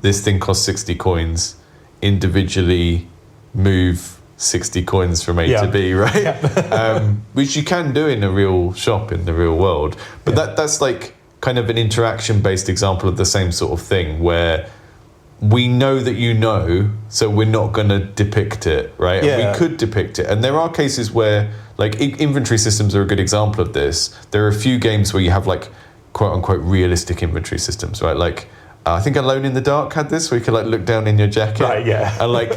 this thing costs 60 coins, individually move 60 coins from A to B, right? Yeah. Which you can do in a real shop in the real world. But that's like kind of an interaction-based example of the same sort of thing where we know that you know, so we're not going to depict it, right? Yeah. And we could depict it. And there are cases where, like, inventory systems are a good example of this. There are a few games where you have, like, quote-unquote realistic inventory systems, right? Like, I think Alone in the Dark had this, where you could, like, look down in your jacket. Right, yeah. And, like...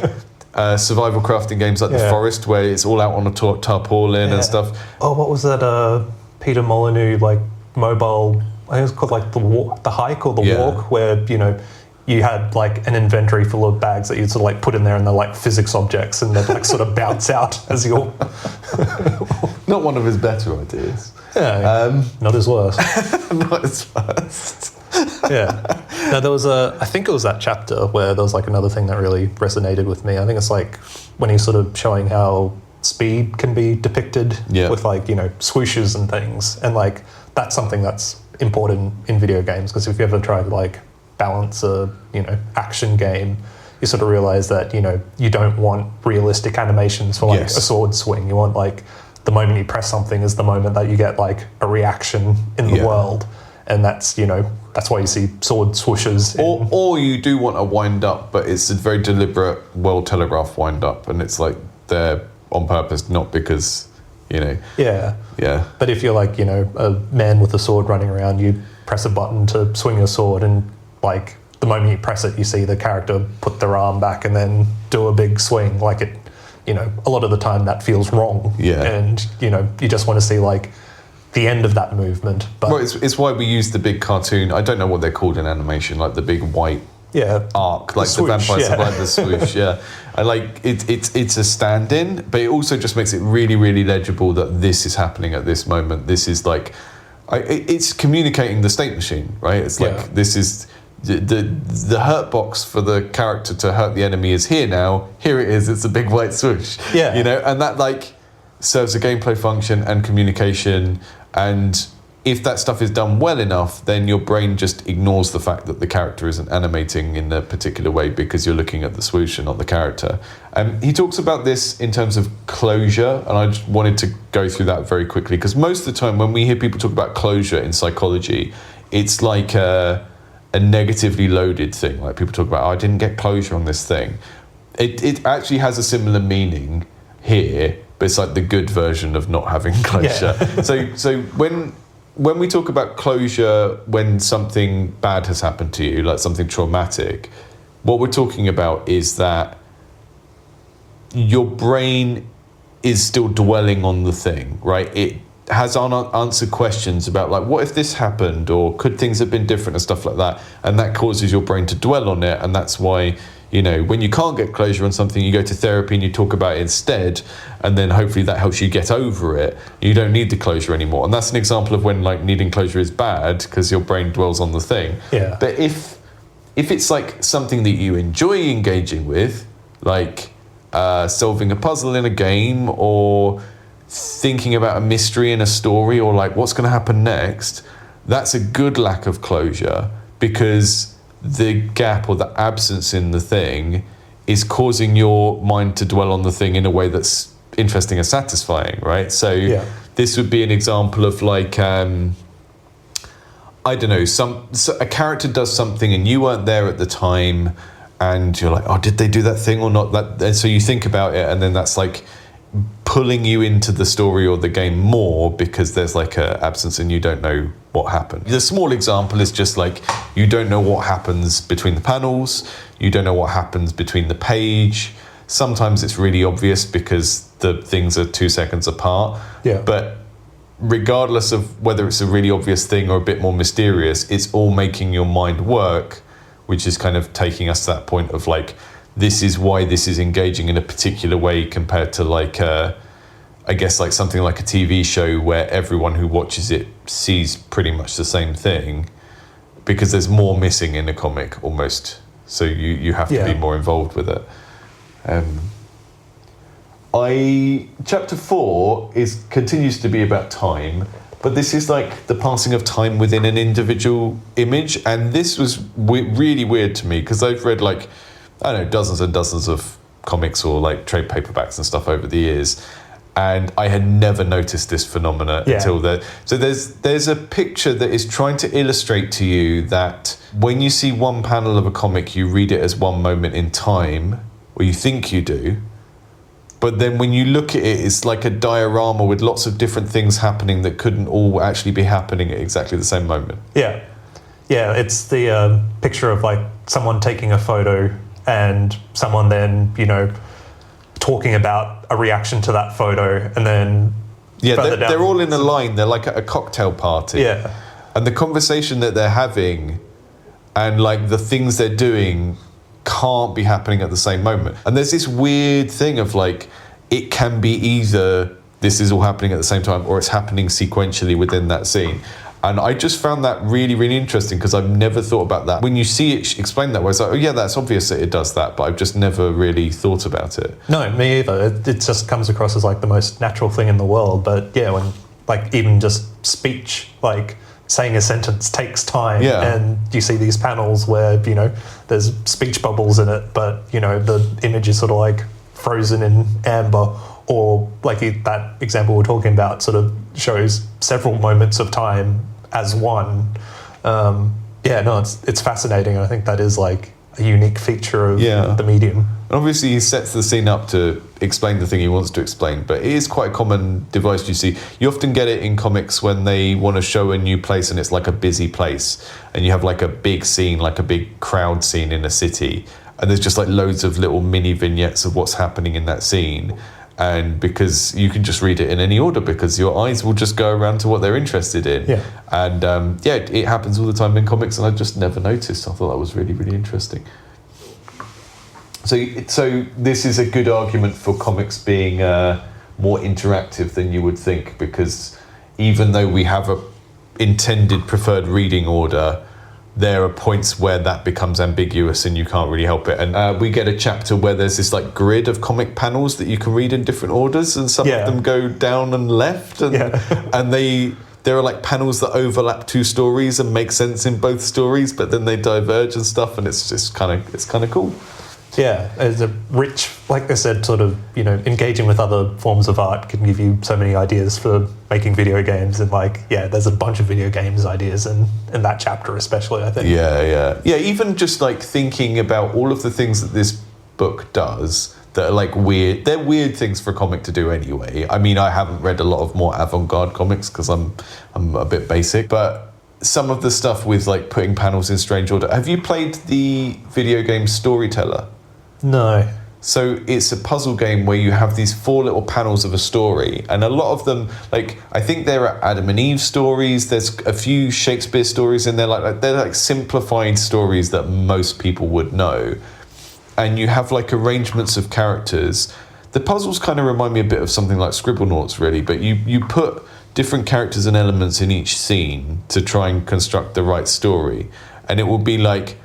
survival crafting games like The Forest, where it's all out on a tarpaulin and stuff. Oh, what was that? Peter Molyneux, like mobile. I think it was called like the hike or the walk, where, you know, you had like an inventory full of bags that you'd sort of like put in there, and they're like physics objects, and they'd like sort of bounce out as you're. Not one of his better ideas. Yeah, not his worst. Not his worst. Yeah. Now there was I think it was that chapter where there was like another thing that really resonated with me. I think it's like when he's sort of showing how speed can be depicted with like, you know, swooshes and things. And like, that's something that's important in video games, because if you ever try to like balance a, you know, action game, you sort of realize that, you know, you don't want realistic animations for like a sword swing. You want like the moment you press something is the moment that you get like a reaction in the world. And that's, you know, that's why you see sword swooshes. Or you do want a wind up, but it's a very deliberate, well telegraphed wind up, and it's like they're on purpose, not because, you know. Yeah. Yeah. But if you're like, you know, a man with a sword running around, you press a button to swing your sword, and like the moment you press it, you see the character put their arm back and then do a big swing. Like it, you know, a lot of the time that feels wrong. Yeah. And, you know, you just want to see like the end of that movement. But well, it's why we use the big cartoon. I don't know what they're called in animation, like the big white arc, like the Vampire Survivor swoosh. Yeah, I like it's a stand-in, but it also just makes it really, really legible that this is happening at this moment. This is like, it's communicating the state machine, right? It's like this is the hurt box for the character to hurt the enemy is here now. Here it is. It's a big white swoosh. Yeah. You know, and that like serves a gameplay function and communication. And if that stuff is done well enough, then your brain just ignores the fact that the character isn't animating in a particular way because you're looking at the swoosh and not the character. He talks about this in terms of closure, and I just wanted to go through that very quickly because most of the time when we hear people talk about closure in psychology, it's like a negatively loaded thing. Like people talk about, I didn't get closure on this thing. It actually has a similar meaning here, but it's like the good version of not having closure. Yeah. So when we talk about closure, when something bad has happened to you, like something traumatic, what we're talking about is that your brain is still dwelling on the thing, right? It has unanswered questions about like, what if this happened, or could things have been different and stuff like that, and that causes your brain to dwell on it. And that's why, you know, when you can't get closure on something, you go to therapy and you talk about it instead, and then hopefully that helps you get over it. You don't need the closure anymore. And that's an example of when like needing closure is bad because your brain dwells on the thing. Yeah. But if it's like something that you enjoy engaging with, like solving a puzzle in a game, or thinking about a mystery in a story, or like what's going to happen next, that's a good lack of closure, because the gap or the absence in the thing is causing your mind to dwell on the thing in a way that's interesting and satisfying, right? So this would be an example of like, I don't know, a character does something and you weren't there at the time, and you're like, oh, did they do that thing or not? And so you think about it, and then that's like pulling you into the story or the game more because there's like a absence and you don't know what happened. The small example is just like, you don't know what happens between the panels, you don't know what happens between the page. Sometimes it's really obvious because the things are 2 seconds apart. Yeah. But regardless of whether it's a really obvious thing or a bit more mysterious, it's all making your mind work, which is kind of taking us to that point of like, this is why this is engaging in a particular way compared to like, I guess like something like a TV show where everyone who watches it sees pretty much the same thing, because there's more missing in a comic almost. So you have to be more involved with it. Chapter 4 continues to be about time, but this is like the passing of time within an individual image, and this was really weird to me because I've read like, I don't know, dozens and dozens of comics or like trade paperbacks and stuff over the years, and I had never noticed this phenomena until then. So there's a picture that is trying to illustrate to you that when you see one panel of a comic, you read it as one moment in time, or you think you do. But then when you look at it, it's like a diorama with lots of different things happening that couldn't all actually be happening at exactly the same moment. Yeah. Yeah, it's the picture of like someone taking a photo and someone then, you know, talking about a reaction to that photo, and then they're all in a line. They're like at a cocktail party. Yeah. And the conversation that they're having and like the things they're doing can't be happening at the same moment. And there's this weird thing of like, it can be either this is all happening at the same time or it's happening sequentially within that scene. And I just found that really, really interesting because I've never thought about that. When you see it explained that way, it's like, oh yeah, that's obvious that it does that, but I've just never really thought about it. No, me either. It just comes across as like the most natural thing in the world. But yeah, when like even just speech, like saying a sentence takes time, and you see these panels where, you know, there's speech bubbles in it, but, you know, the image is sort of like frozen in amber, or like that example we're talking about sort of shows several moments of time as one. It's fascinating, and I think that is like a unique feature of the medium. And obviously he sets the scene up to explain the thing he wants to explain, but it is quite a common device you see. You often get it in comics when they want to show a new place and it's like a busy place, and you have like a big scene, like a big crowd scene in a city, and there's just like loads of little mini vignettes of what's happening in that scene. And because you can just read it in any order because your eyes will just go around to what they're interested in. Yeah. And it happens all the time in comics, and I just never noticed. I thought that was really, really interesting. So this is a good argument for comics being more interactive than you would think, because even though we have a intended preferred reading order, there are points where that becomes ambiguous and you can't really help it. And we get a chapter where there's this like grid of comic panels that you can read in different orders, and some of them go down and left, and and there are like panels that overlap two stories and make sense in both stories, but then they diverge and stuff, and it's just kind of cool. Yeah, it's a rich, like I said, sort of, you know, engaging with other forms of art can give you so many ideas for making video games. And like, there's a bunch of video games ideas in that chapter especially, I think. Yeah, even just like thinking about all of the things that this book does that are like weird. They're weird things for a comic to do anyway. I mean, I haven't read a lot of more avant-garde comics because I'm a bit basic, but some of the stuff with like putting panels in strange order. Have you played the video game Storyteller? No. So it's a puzzle game where you have these 4 little panels of a story, and a lot of them, like, I think there are Adam and Eve stories, there's a few Shakespeare stories in there, they're like simplified stories that most people would know. And you have like arrangements of characters. The puzzles kind of remind me a bit of something like Scribblenauts, really, but you put different characters and elements in each scene to try and construct the right story. And it will be like,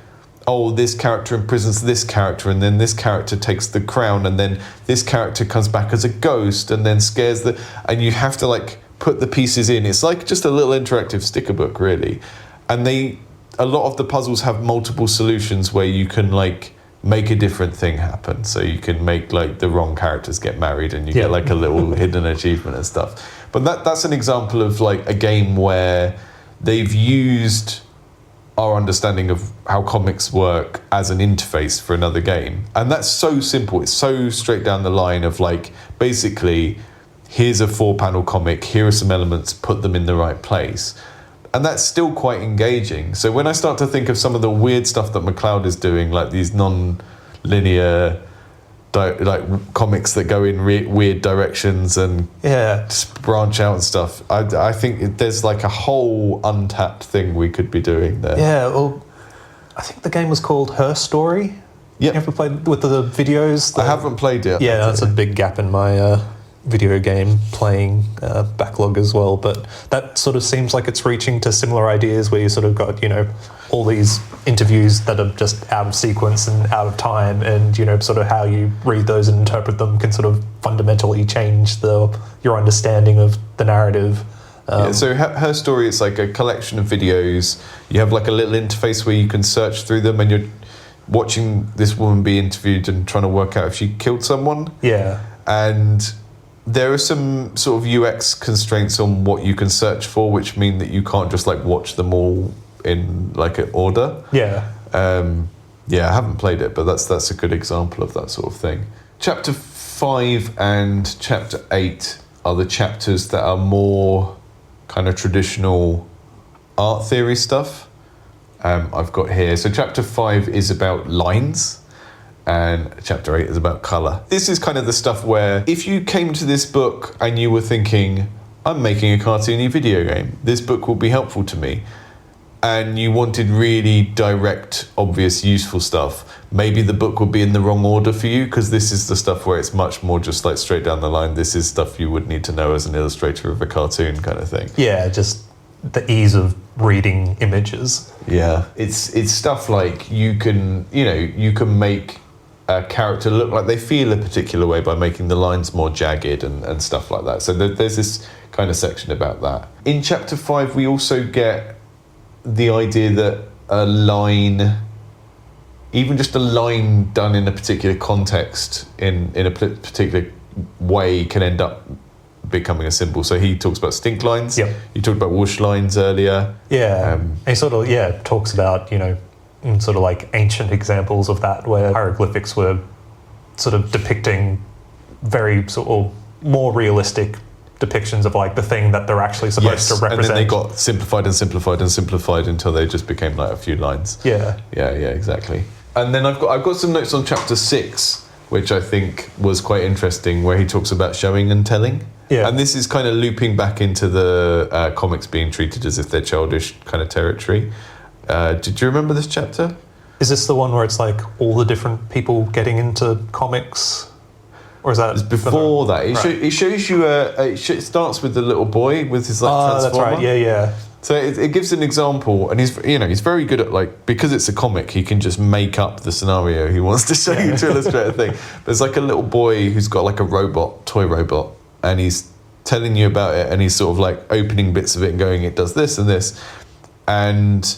oh, this character imprisons this character, and then this character takes the crown, and then this character comes back as a ghost and then scares and you have to like put the pieces in. It's like just a little interactive sticker book, really. And a lot of the puzzles have multiple solutions where you can like make a different thing happen. So you can make like the wrong characters get married, and you get like a little hidden achievement and stuff. But that's an example of like a game where they've used our understanding of how comics work as an interface for another game. And that's so simple. It's so straight down the line of like, basically, here's a 4-panel comic, here are some elements, put them in the right place. And that's still quite engaging. So when I start to think of some of the weird stuff that McCloud is doing, like these non-linear like comics that go in weird directions and just branch out and stuff, I think there's like a whole untapped thing we could be doing there. Yeah, well, I think the game was called Her Story. Yeah. You ever played with the videos? I haven't played it. Yeah, that's a big gap in my video game playing backlog as well. But that sort of seems like it's reaching to similar ideas where you sort of got, you know, all these interviews that are just out of sequence and out of time, and, you know, sort of how you read those and interpret them can sort of fundamentally change your understanding of the narrative. So Her Story is like a collection of videos. You have like a little interface where you can search through them, and you're watching this woman be interviewed and trying to work out if she killed someone. Yeah. And there are some sort of UX constraints on what you can search for, which mean that you can't just like watch them all in like an order. Yeah. I haven't played it, but that's a good example of that sort of thing. Chapter 5 and Chapter 8 are the chapters that are more kind of traditional art theory stuff. I've got here. So Chapter 5 is about lines, and Chapter 8 is about colour. This is kind of the stuff where if you came to this book and you were thinking, I'm making a cartoony video game, this book will be helpful to me, and you wanted really direct, obvious, useful stuff, maybe the book would be in the wrong order for you, because this is the stuff where it's much more just like straight down the line. This is stuff you would need to know as an illustrator of a cartoon kind of thing. Yeah, just the ease of reading images. Yeah, it's stuff like you can make a character look like they feel a particular way by making the lines more jagged and stuff like that. So there's this kind of section about that. In Chapter 5, we also get the idea that a line, even just a line done in a particular context, in a particular way, can end up becoming a symbol. So he talks about stink lines. Yep. You talked about whoosh lines earlier. Yeah. He sort of, talks about, you know, sort of like ancient examples of that, where hieroglyphics were sort of depicting very sort of more realistic depictions of like the thing that they're actually supposed to represent. And then they got simplified and simplified and simplified until they just became like a few lines. Yeah, exactly. And then I've got some notes on Chapter 6, which I think was quite interesting, where he talks about showing and telling. Yeah. And this is kind of looping back into the comics being treated as if they're childish kind of territory. Did you remember this chapter? Is this the one where it's like all the different people getting into comics? Or is that... It's before that. It shows you... it starts with the little boy with his like transformer. That's right. Yeah. So it gives an example, and he's very good at, like, because it's a comic, he can just make up the scenario he wants to show you to illustrate a thing. There's like a little boy who's got like a toy robot, and he's telling you about it, and he's sort of like opening bits of it and going, it does this and this. And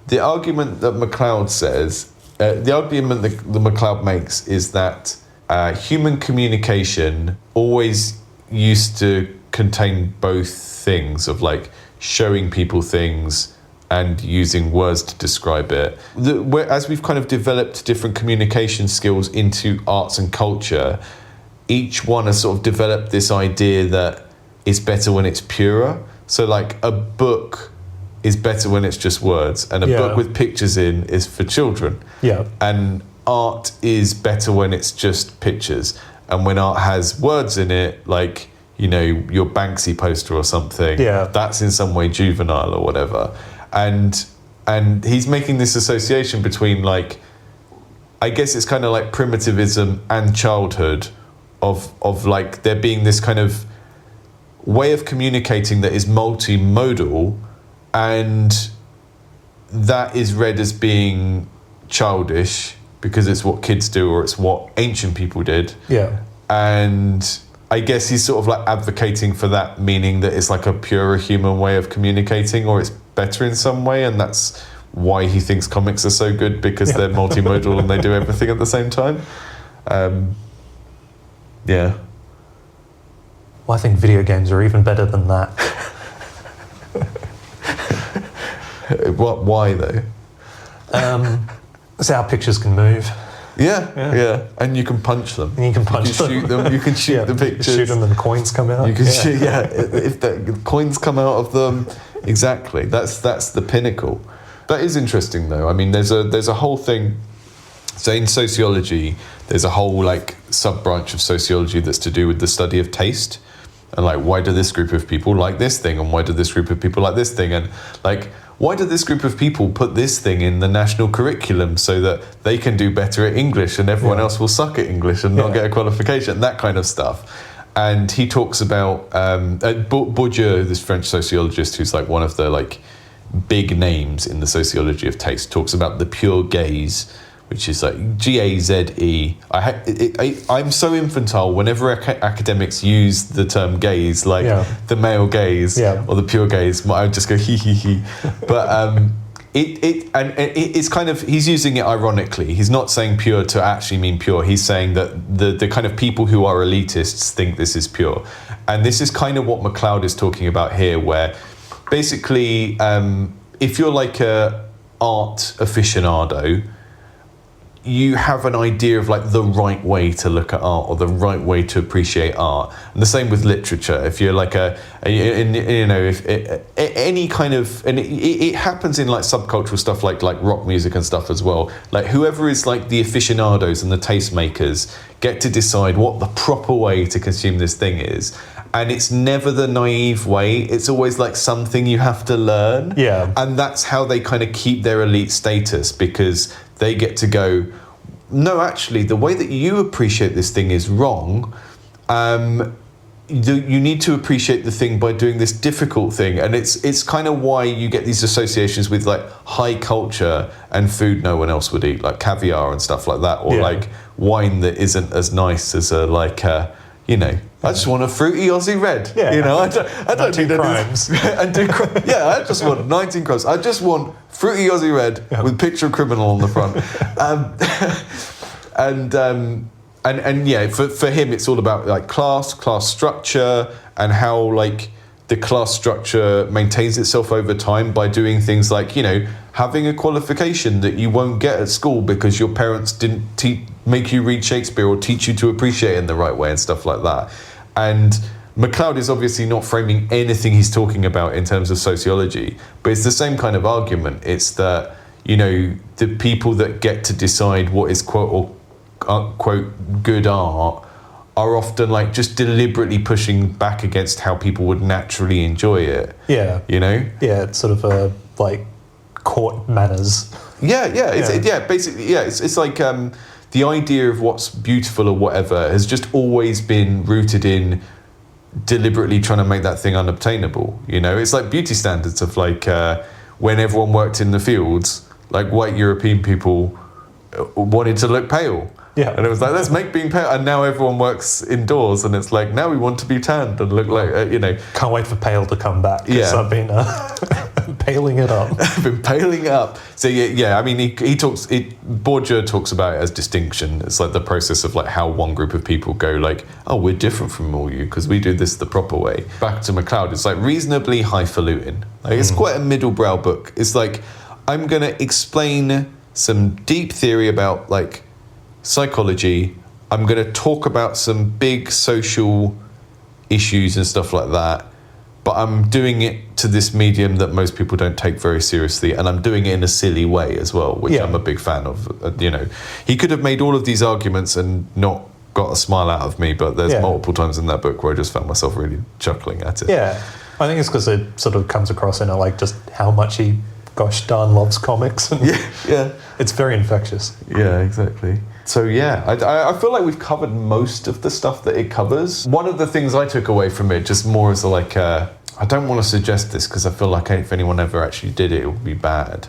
the argument that McCloud says, the argument that McCloud makes is that human communication always used to contain both things of like showing people things and using words to describe it. As we've kind of developed different communication skills into arts and culture, each one has sort of developed this idea that it's better when it's purer. So like a book is better when it's just words, and a book with pictures in is for children. Yeah. And art is better when it's just pictures. And when art has words in it, like, you know, your Banksy poster or something, that's in some way juvenile or whatever. And he's making this association between, like, I guess it's kind of like primitivism and childhood, of like there being this kind of way of communicating that is multimodal, and that is read as being childish because it's what kids do, or it's what ancient people did. Yeah. And I guess he's sort of like advocating for that, meaning that it's like a purer human way of communicating, or it's better in some way, and that's why he thinks comics are so good, because they're multimodal and they do everything at the same time. Yeah. Well, I think video games are even better than that. Why though? That's how pictures can move. Yeah. And you can punch them. And you can punch them. Shoot them. You can shoot the pictures. You can shoot them and coins come out. You can shoot. If the coins come out of them, exactly. That's the pinnacle. That is interesting though. I mean, there's a whole thing. So in sociology, there's a whole like sub-branch of sociology that's to do with the study of taste, and like, why do this group of people like this thing, and why do this group of people like this thing, and like, why do this group of people put this thing in the national curriculum so that they can do better at English and everyone else will suck at English and not get a qualification, that kind of stuff. And he talks about Bourdieu, this French sociologist who's like one of the like big names in the sociology of taste, talks about the pure gaze, which is like G-A-Z-E. I'm so infantile whenever academics use the term gaze, like the male gaze or the pure gaze, I just go hee hee hee. But it's kind of, he's using it ironically. He's not saying pure to actually mean pure. He's saying that the kind of people who are elitists think this is pure. And this is kind of what McCloud is talking about here, where basically if you're like a art aficionado, you have an idea of like the right way to look at art, or the right way to appreciate art. And the same with literature. If you're like any kind of, and it happens in like subcultural stuff like rock music and stuff as well. Like whoever is like the aficionados and the tastemakers get to decide what the proper way to consume this thing is. And it's never the naive way. It's always like something you have to learn. Yeah. And that's how they kind of keep their elite status, because they get to go, no, actually, the way that you appreciate this thing is wrong. You need to appreciate the thing by doing this difficult thing. And it's kind of why you get these associations with like high culture and food no one else would eat, like caviar and stuff like that, or like wine that isn't as nice as I just want a fruity Aussie red. Yeah. You know, I don't need crimes. I just want 19 crimes. I just want fruity Aussie red with picture of criminal on the front. For him, it's all about like class structure, and how like the class structure maintains itself over time by doing things like, you know, having a qualification that you won't get at school because your parents didn't make you read Shakespeare or teach you to appreciate it in the right way and stuff like that. And McCloud is obviously not framing anything he's talking about in terms of sociology, but it's the same kind of argument. It's that, you know, the people that get to decide what is quote unquote good art are often like just deliberately pushing back against how people would naturally enjoy it. Yeah. You know? Yeah, it's sort of like court manners. It's like the idea of what's beautiful or whatever has just always been rooted in deliberately trying to make that thing unobtainable. You know, it's like beauty standards of like when everyone worked in the fields, like white European people wanted to look pale. Yeah. And it was like, let's make being pale. And now everyone works indoors and it's like, now we want to be tanned and look like, you know. Can't wait for pale to come back. Yeah. I've been paling it up. I've been paling it up. So yeah, I mean, Bourdieu talks about it as distinction. It's like the process of like how one group of people go like, oh, we're different from all you because we do this the proper way. Back to McCloud, it's like reasonably highfalutin. Like it's quite a middle brow book. It's like, I'm going to explain some deep theory about like psychology. I'm going to talk about some big social issues and stuff like that, but I'm doing it to this medium that most people don't take very seriously, and I'm doing it in a silly way as well, which I'm a big fan of. You know, he could have made all of these arguments and not got a smile out of me, but there's multiple times in that book where I just found myself really chuckling at it. Yeah, I think it's because it sort of comes across in like just how much he gosh darn loves comics. And yeah. It's very infectious. Yeah, exactly. So yeah, I feel like we've covered most of the stuff that it covers. One of the things I took away from it, just more as like, I don't want to suggest this because I feel like if anyone ever actually did it, it would be bad.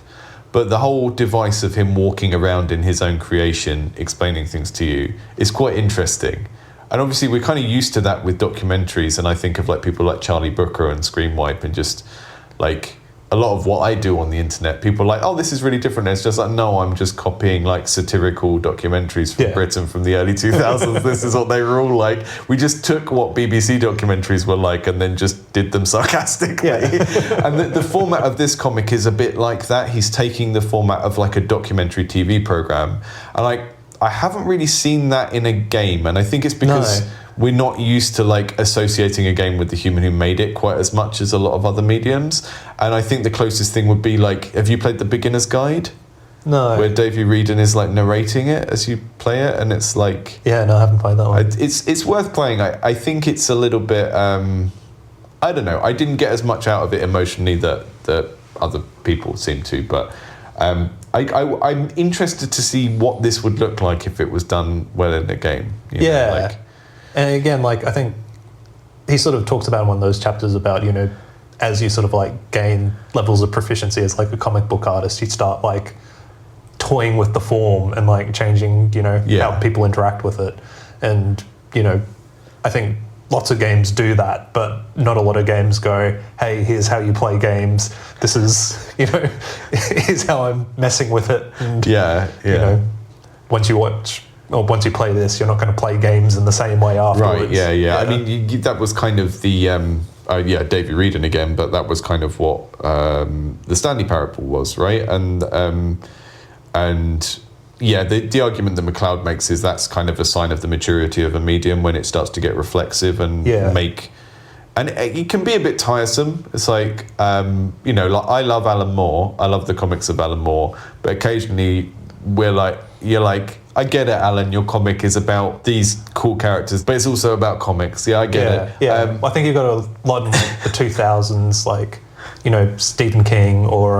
But the whole device of him walking around in his own creation, explaining things to you, is quite interesting. And obviously we're kind of used to that with documentaries, and I think of like people like Charlie Brooker and Screenwipe, and just like a lot of what I do on the internet, people are like, oh, this is really different. And it's just like, no, I'm just copying like satirical documentaries from Britain from the early 2000s. This is what they were all like. We just took what BBC documentaries were like and then just did them sarcastically. Yeah. And the format of this comic is a bit like that. He's taking the format of like a documentary TV program. And I haven't really seen that in a game. And I think it's because we're not used to like associating a game with the human who made it quite as much as a lot of other mediums. And I think the closest thing would be like, have you played The Beginner's Guide? No. Where Davey Reedon is like narrating it as you play it, and it's like... Yeah, no, I haven't played that one. It's worth playing. I think it's a little bit... I don't know. I didn't get as much out of it emotionally that other people seem to, but... I'm interested to see what this would look like if it was done well in a game. You know, like, and again, like I think he sort of talks about in one of those chapters about, you know, as you sort of like gain levels of proficiency as like a comic book artist, you start like toying with the form and like changing, you know, how people interact with it. And, you know, I think lots of games do that, but not a lot of games go, hey, here's how you play games. This is, you know, here's how I'm messing with it. And, you know, once you watch or once you play this, you're not going to play games in the same way afterwards. Right, I mean, that was kind of the, Davey Reedon again, but that was kind of what the Stanley Parable was, right? And the argument that McCloud makes is that's kind of a sign of the maturity of a medium when it starts to get reflexive and make... And it can be a bit tiresome. It's like, you know, like I love Alan Moore. I love the comics of Alan Moore. But occasionally you're like, I get it, Alan, your comic is about these cool characters, but it's also about comics. Yeah, I get it. Yeah, I think you've got a lot in like, the 2000s, like, you know, Stephen King or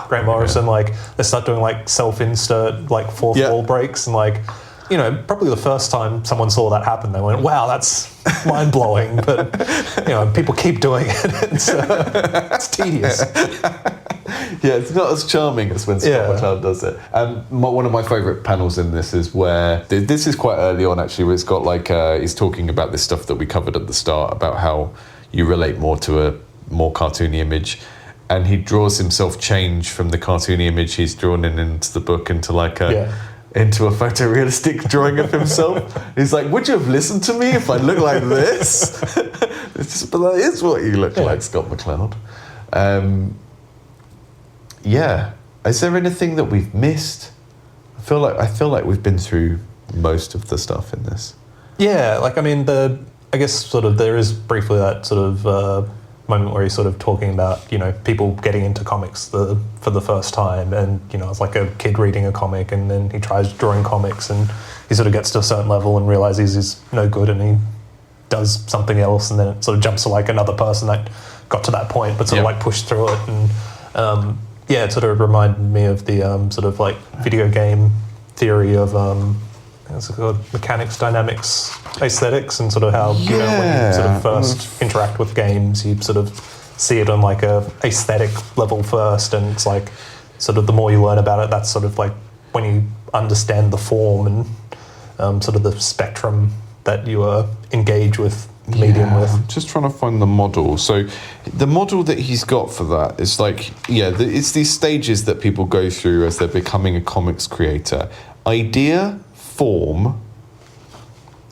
Grant Morrison, like they start doing like self-insert, like fourth wall breaks, and like, you know, probably the first time someone saw that happen, they went, wow, that's mind-blowing, but, you know, people keep doing it. It's tedious. Yeah, it's not as charming as when Scott McCloud does it. One of my favourite panels in this is where, this is quite early on actually, where it's got like, he's talking about this stuff that we covered at the start, about how you relate more to a more cartoony image, and he draws himself change from the cartoony image he's drawn into the book into like into a photorealistic drawing of himself. He's like, would you have listened to me if I looked like this? But that is what you look like, Scott McCloud. Is there anything that we've missed? I feel like we've been through most of the stuff in this. Yeah, like I mean, I guess sort of there is briefly that sort of moment where he's sort of talking about, you know, people getting into comics for the first time, and, you know, it's like a kid reading a comic, and then he tries drawing comics, and he sort of gets to a certain level and realizes he's no good, and he does something else, and then it sort of jumps to like another person that got to that point but sort of like pushed through it. And it sort of reminded me of the sort of like video game theory of it's called mechanics, dynamics, aesthetics, and sort of how you know when you sort of first interact with games, you sort of see it on like a aesthetic level first, and it's like sort of the more you learn about it, that's sort of like when you understand the form and sort of the spectrum that you engage with the medium with. I'm just trying to find the model. So the model that he's got for that is like, it's these stages that people go through as they're becoming a comics creator. Idea, form,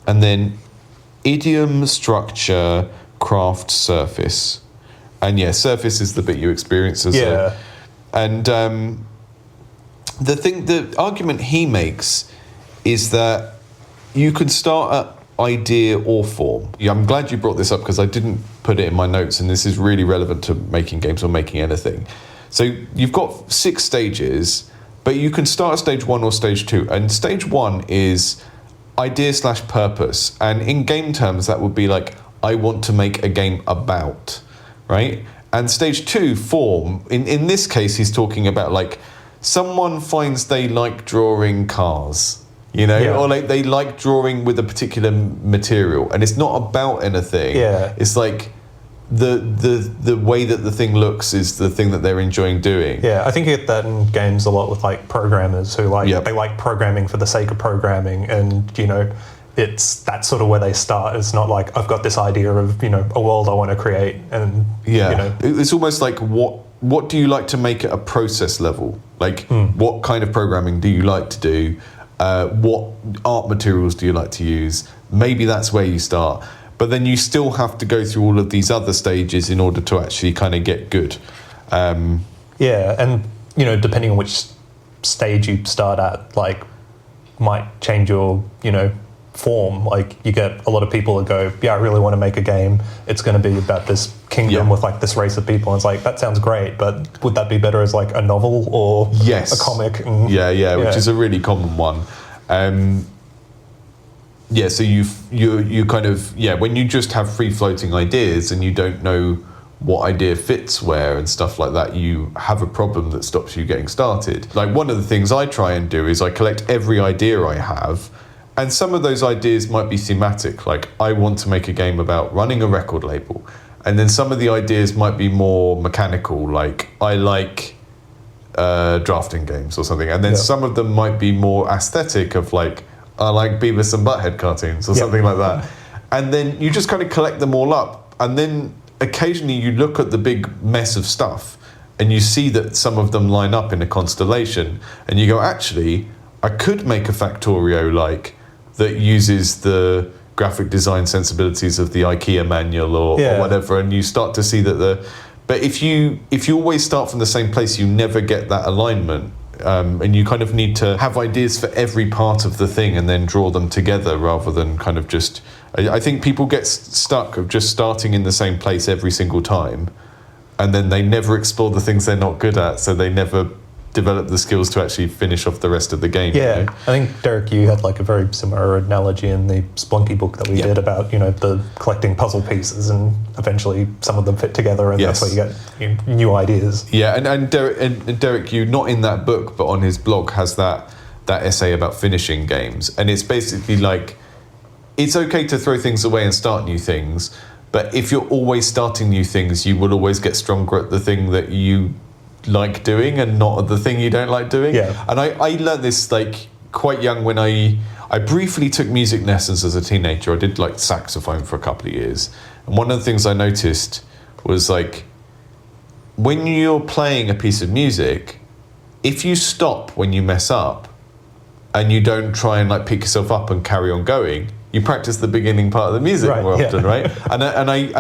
and then idiom, structure, craft, surface. And surface is the bit you experience as and the argument he makes is that you can start at idea or form. I'm glad you brought this up because I didn't put it in my notes, and this is really relevant to making games or making anything. So you've got 6 stages, but you can start at stage 1 or stage 2. And stage 1 is idea/purpose. And in game terms, that would be like, I want to make a game about, right? And stage 2, form. In this case, he's talking about like, someone finds they like drawing cars, you know, or like they like drawing with a particular material, and it's not about anything. It's like the way that the thing looks is the thing that they're enjoying doing. I think you get that in games a lot with like programmers who like they like programming for the sake of programming, and you know, that's sort of where they start. It's not like I've got this idea of, you know, a world I want to create, and you know, it's almost like what do you like to make at a process level? Like what kind of programming do you like to do? What art materials do you like to use? Maybe that's where you start. But then you still have to go through all of these other stages in order to actually kind of get good. And, you know, depending on which stage you start at, like, might change your, you know, form. Like, you get a lot of people that go, I really want to make a game. It's going to be about this kingdom with, like, this race of people. And it's like, that sounds great, but would that be better as, like, a novel or a comic? And, which is a really common one. So you kind of, when you just have free-floating ideas and you don't know what idea fits where and stuff like that, you have a problem that stops you getting started. Like, one of the things I try and do is I collect every idea I have, and some of those ideas might be thematic, like I want to make a game about running a record label, and then some of the ideas might be more mechanical, like I like drafting games or something, and then some of them might be more aesthetic, of like I like Beavis and Butthead cartoons or something like that. And then you just kind of collect them all up, and then occasionally you look at the big mess of stuff and you see that some of them line up in a constellation, and you go, actually, I could make a Factorio like that uses the graphic design sensibilities of the IKEA manual or whatever, and you start to see that but if you always start from the same place, you never get that alignment. And you kind of need to have ideas for every part of the thing and then draw them together, rather than kind of just... I think people get stuck of just starting in the same place every single time, and then they never explore the things they're not good at, so they never develop the skills to actually finish off the rest of the game. You know? I think, Derek, you had like a very similar analogy in the Splunky book that we did about, you know, the collecting puzzle pieces, and eventually some of them fit together, and that's where you get new ideas. And Derek, you, not in that book, but on his blog, has that essay about finishing games, and it's basically like, it's okay to throw things away and start new things, but if you're always starting new things, you will always get stronger at the thing that you like doing and not at the thing you don't like doing. And I learned this like quite young, when I briefly took music lessons as a teenager. I did like saxophone for a couple of years, and one of the things I noticed was like, when you're playing a piece of music, if you stop when you mess up and you don't try and like pick yourself up and carry on going, you practice the beginning part of the music more often, right? And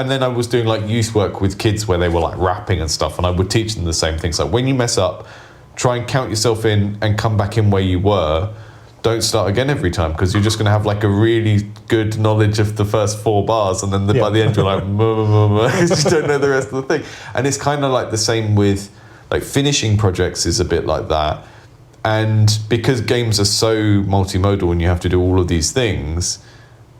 then I was doing like youth work with kids where they were like rapping and stuff, and I would teach them the same things. Like, when you mess up, try and count yourself in and come back in where you were. Don't start again every time, because you're just going to have like a really good knowledge of the first 4 bars, and then by the end you're like, because you don't know the rest of the thing. And it's kind of like the same with like finishing projects, is a bit like that. And because games are so multimodal and you have to do all of these things,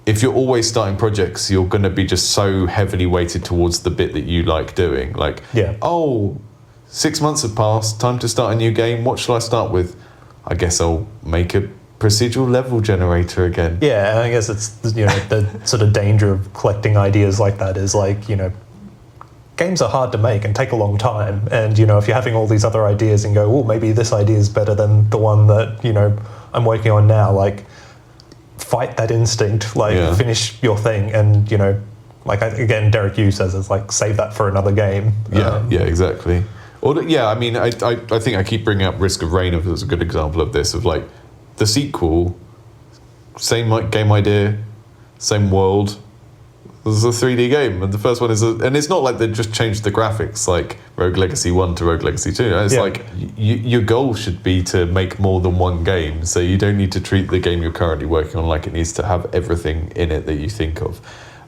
if you're always starting projects, you're going to be just so heavily weighted towards the bit that you like doing. Like, 6 months have passed, time to start a new game. What shall I start with? I guess I'll make a procedural level generator again. Yeah, and I guess it's, you know, the sort of danger of collecting ideas like that is like, you know, games are hard to make and take a long time. And, you know, if you're having all these other ideas and go, oh, maybe this idea is better than the one that, you know, I'm working on now, like, fight that instinct, like, finish your thing. And, you know, like, again, Derek Yu says it's like, save that for another game. Yeah, exactly. Or, I mean, I think I keep bringing up Risk of Rain as a good example of this, of like, the sequel, same like game idea, same world. This is a 3D game, and the first one is and it's not like they just changed the graphics like Rogue Legacy 1 to Rogue Legacy 2. It's like your goal should be to make more than one game, so you don't need to treat the game you're currently working on like it needs to have everything in it that you think of.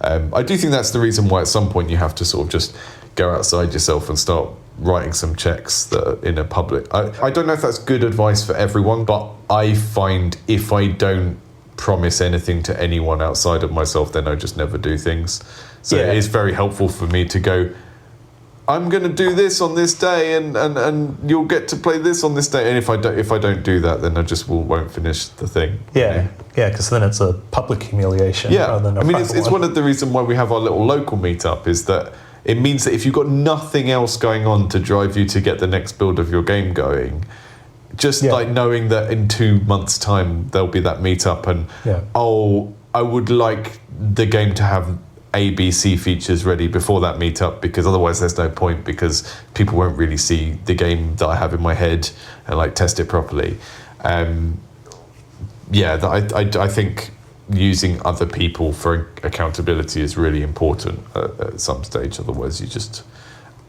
I do think that's the reason why at some point you have to sort of just go outside yourself and start writing some checks that are in a public. I don't know if that's good advice for everyone, but I find if I don't promise anything to anyone outside of myself, then I just never do things. So it is very helpful for me to go, I'm going to do this on this day, and you'll get to play this on this day. And if I don't do that, then I just won't finish the thing. Yeah, because then it's a public humiliation. Yeah, rather than I mean, it's one of the reasons why we have our little local meetup is that it means that if you've got nothing else going on to drive you to get the next build of your game going, just like knowing that in 2 months' time there'll be that meetup and I would like the game to have A, B, C features ready before that meetup, because otherwise there's no point, because people won't really see the game that I have in my head and like test it properly. I think using other people for accountability is really important at some stage. Otherwise you just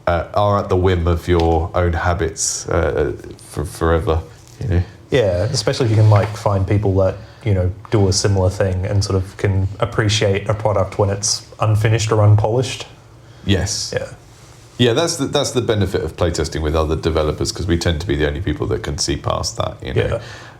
are at the whim of your own habits for forever, you know. Yeah, especially if you can like find people that, you know, do a similar thing and sort of can appreciate a product when it's unfinished or unpolished. Yes. Yeah, that's the benefit of playtesting with other developers, because we tend to be the only people that can see past that, you know.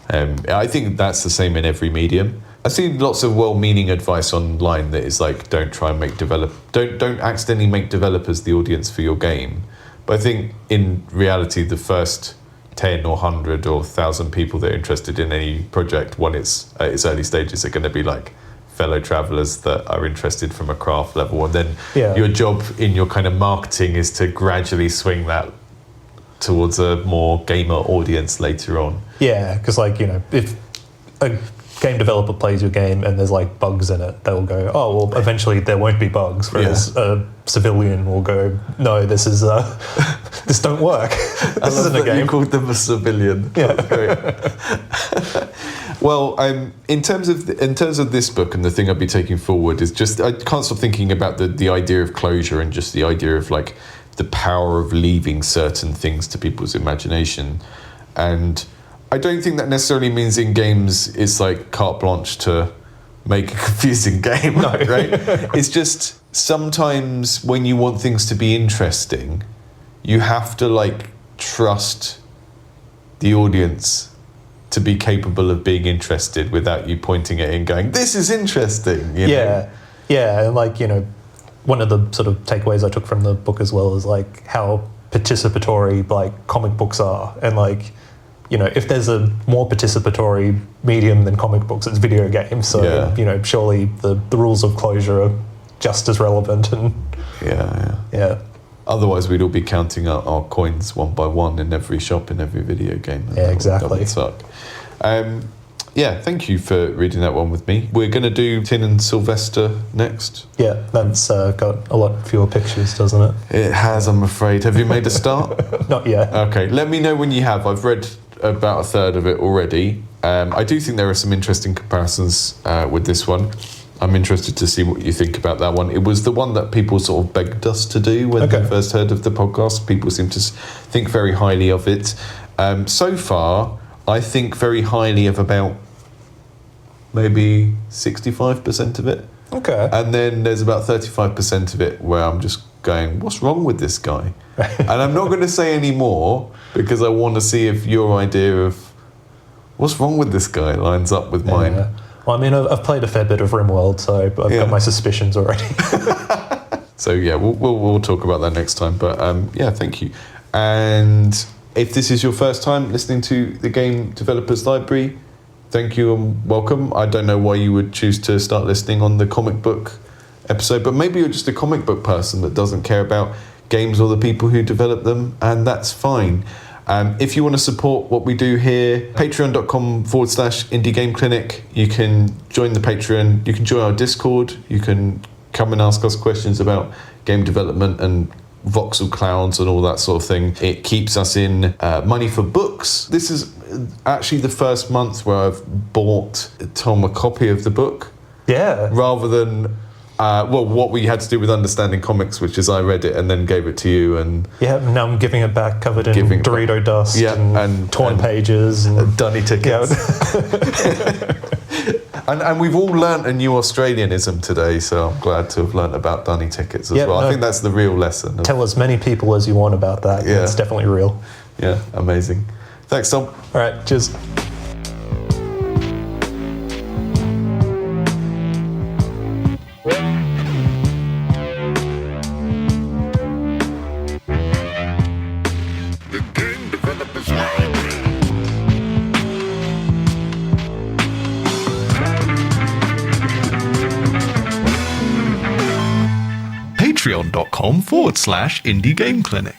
I think that's the same in every medium. I've seen lots of well-meaning advice online that is like, don't try and don't accidentally make developers the audience for your game. But I think in reality, the first 10 or 100 or 1,000 people that are interested in any project when it's at its early stages are going to be like fellow travelers that are interested from a craft level, and then your job in your kind of marketing is to gradually swing that towards a more gamer audience later on. Yeah, because like, you know, if a game developer plays your game and there's like bugs in it, they'll go, oh, well, eventually there won't be bugs. Whereas a civilian will go, no, this is this don't work. This isn't a game. You called them a civilian. Yeah. Well, in terms of this book, and the thing I'd be taking forward is just, I can't stop thinking about the idea of closure and just the idea of like the power of leaving certain things to people's imagination. And I don't think that necessarily means in games it's like carte blanche to make a confusing game, right? It's just sometimes when you want things to be interesting, you have to like trust the audience to be capable of being interested without you pointing at it and going, this is interesting, you know? Yeah, and like, you know, one of the sort of takeaways I took from the book as well is like how participatory like comic books are, and like, you know, if there's a more participatory medium than comic books, it's video games. So, you know, surely the rules of closure are just as relevant. And yeah. Otherwise, we'd all be counting our coins one by one in every shop in every video game. Yeah, exactly. That would suck. Thank you for reading that one with me. We're going to do Tin and Sylvester next. Yeah, that's got a lot fewer pictures, doesn't it? It has, I'm afraid. Have you made a start? Not yet. Okay, let me know when you have. I've read about a third of it already. I do think there are some interesting comparisons with this one. I'm interested to see what you think about that one. It was the one that people sort of begged us to do when they first heard of the podcast. People seem to think very highly of it. So far, I think very highly of about maybe 65% of it. Okay. And then there's about 35% of it where I'm just going, what's wrong with this guy? And I'm not going to say any more because I want to see if your idea of what's wrong with this guy lines up with mine. Well, I mean, I've played a fair bit of RimWorld, so I've got my suspicions already. So yeah, we'll talk about that next time. But thank you. And if this is your first time listening to the Game Developers Library, thank you and welcome. I don't know why you would choose to start listening on the comic book episode, but maybe you're just a comic book person that doesn't care about games or the people who develop them, and that's fine. If you want to support what we do here, patreon.com/Indie Game Clinic. You can join the Patreon, you can join our Discord, you can come and ask us questions about game development and voxel clouds and all that sort of thing. It keeps us in money for books. This is actually the first month where I've bought Tom a copy of the book. Yeah. Rather than what we had to do with Understanding Comics, which is I read it and then gave it to you, and now I'm giving it back covered in Dorito dust and torn pages and dunny tickets. And we've all learnt a new Australianism today, so I'm glad to have learnt about dunny tickets as well. I think that's the real lesson. Tell as many people as you want about that. Yeah. It's definitely real. Yeah, amazing. Thanks, Tom. All right, cheers. Patreon.com/Indie Game Clinic.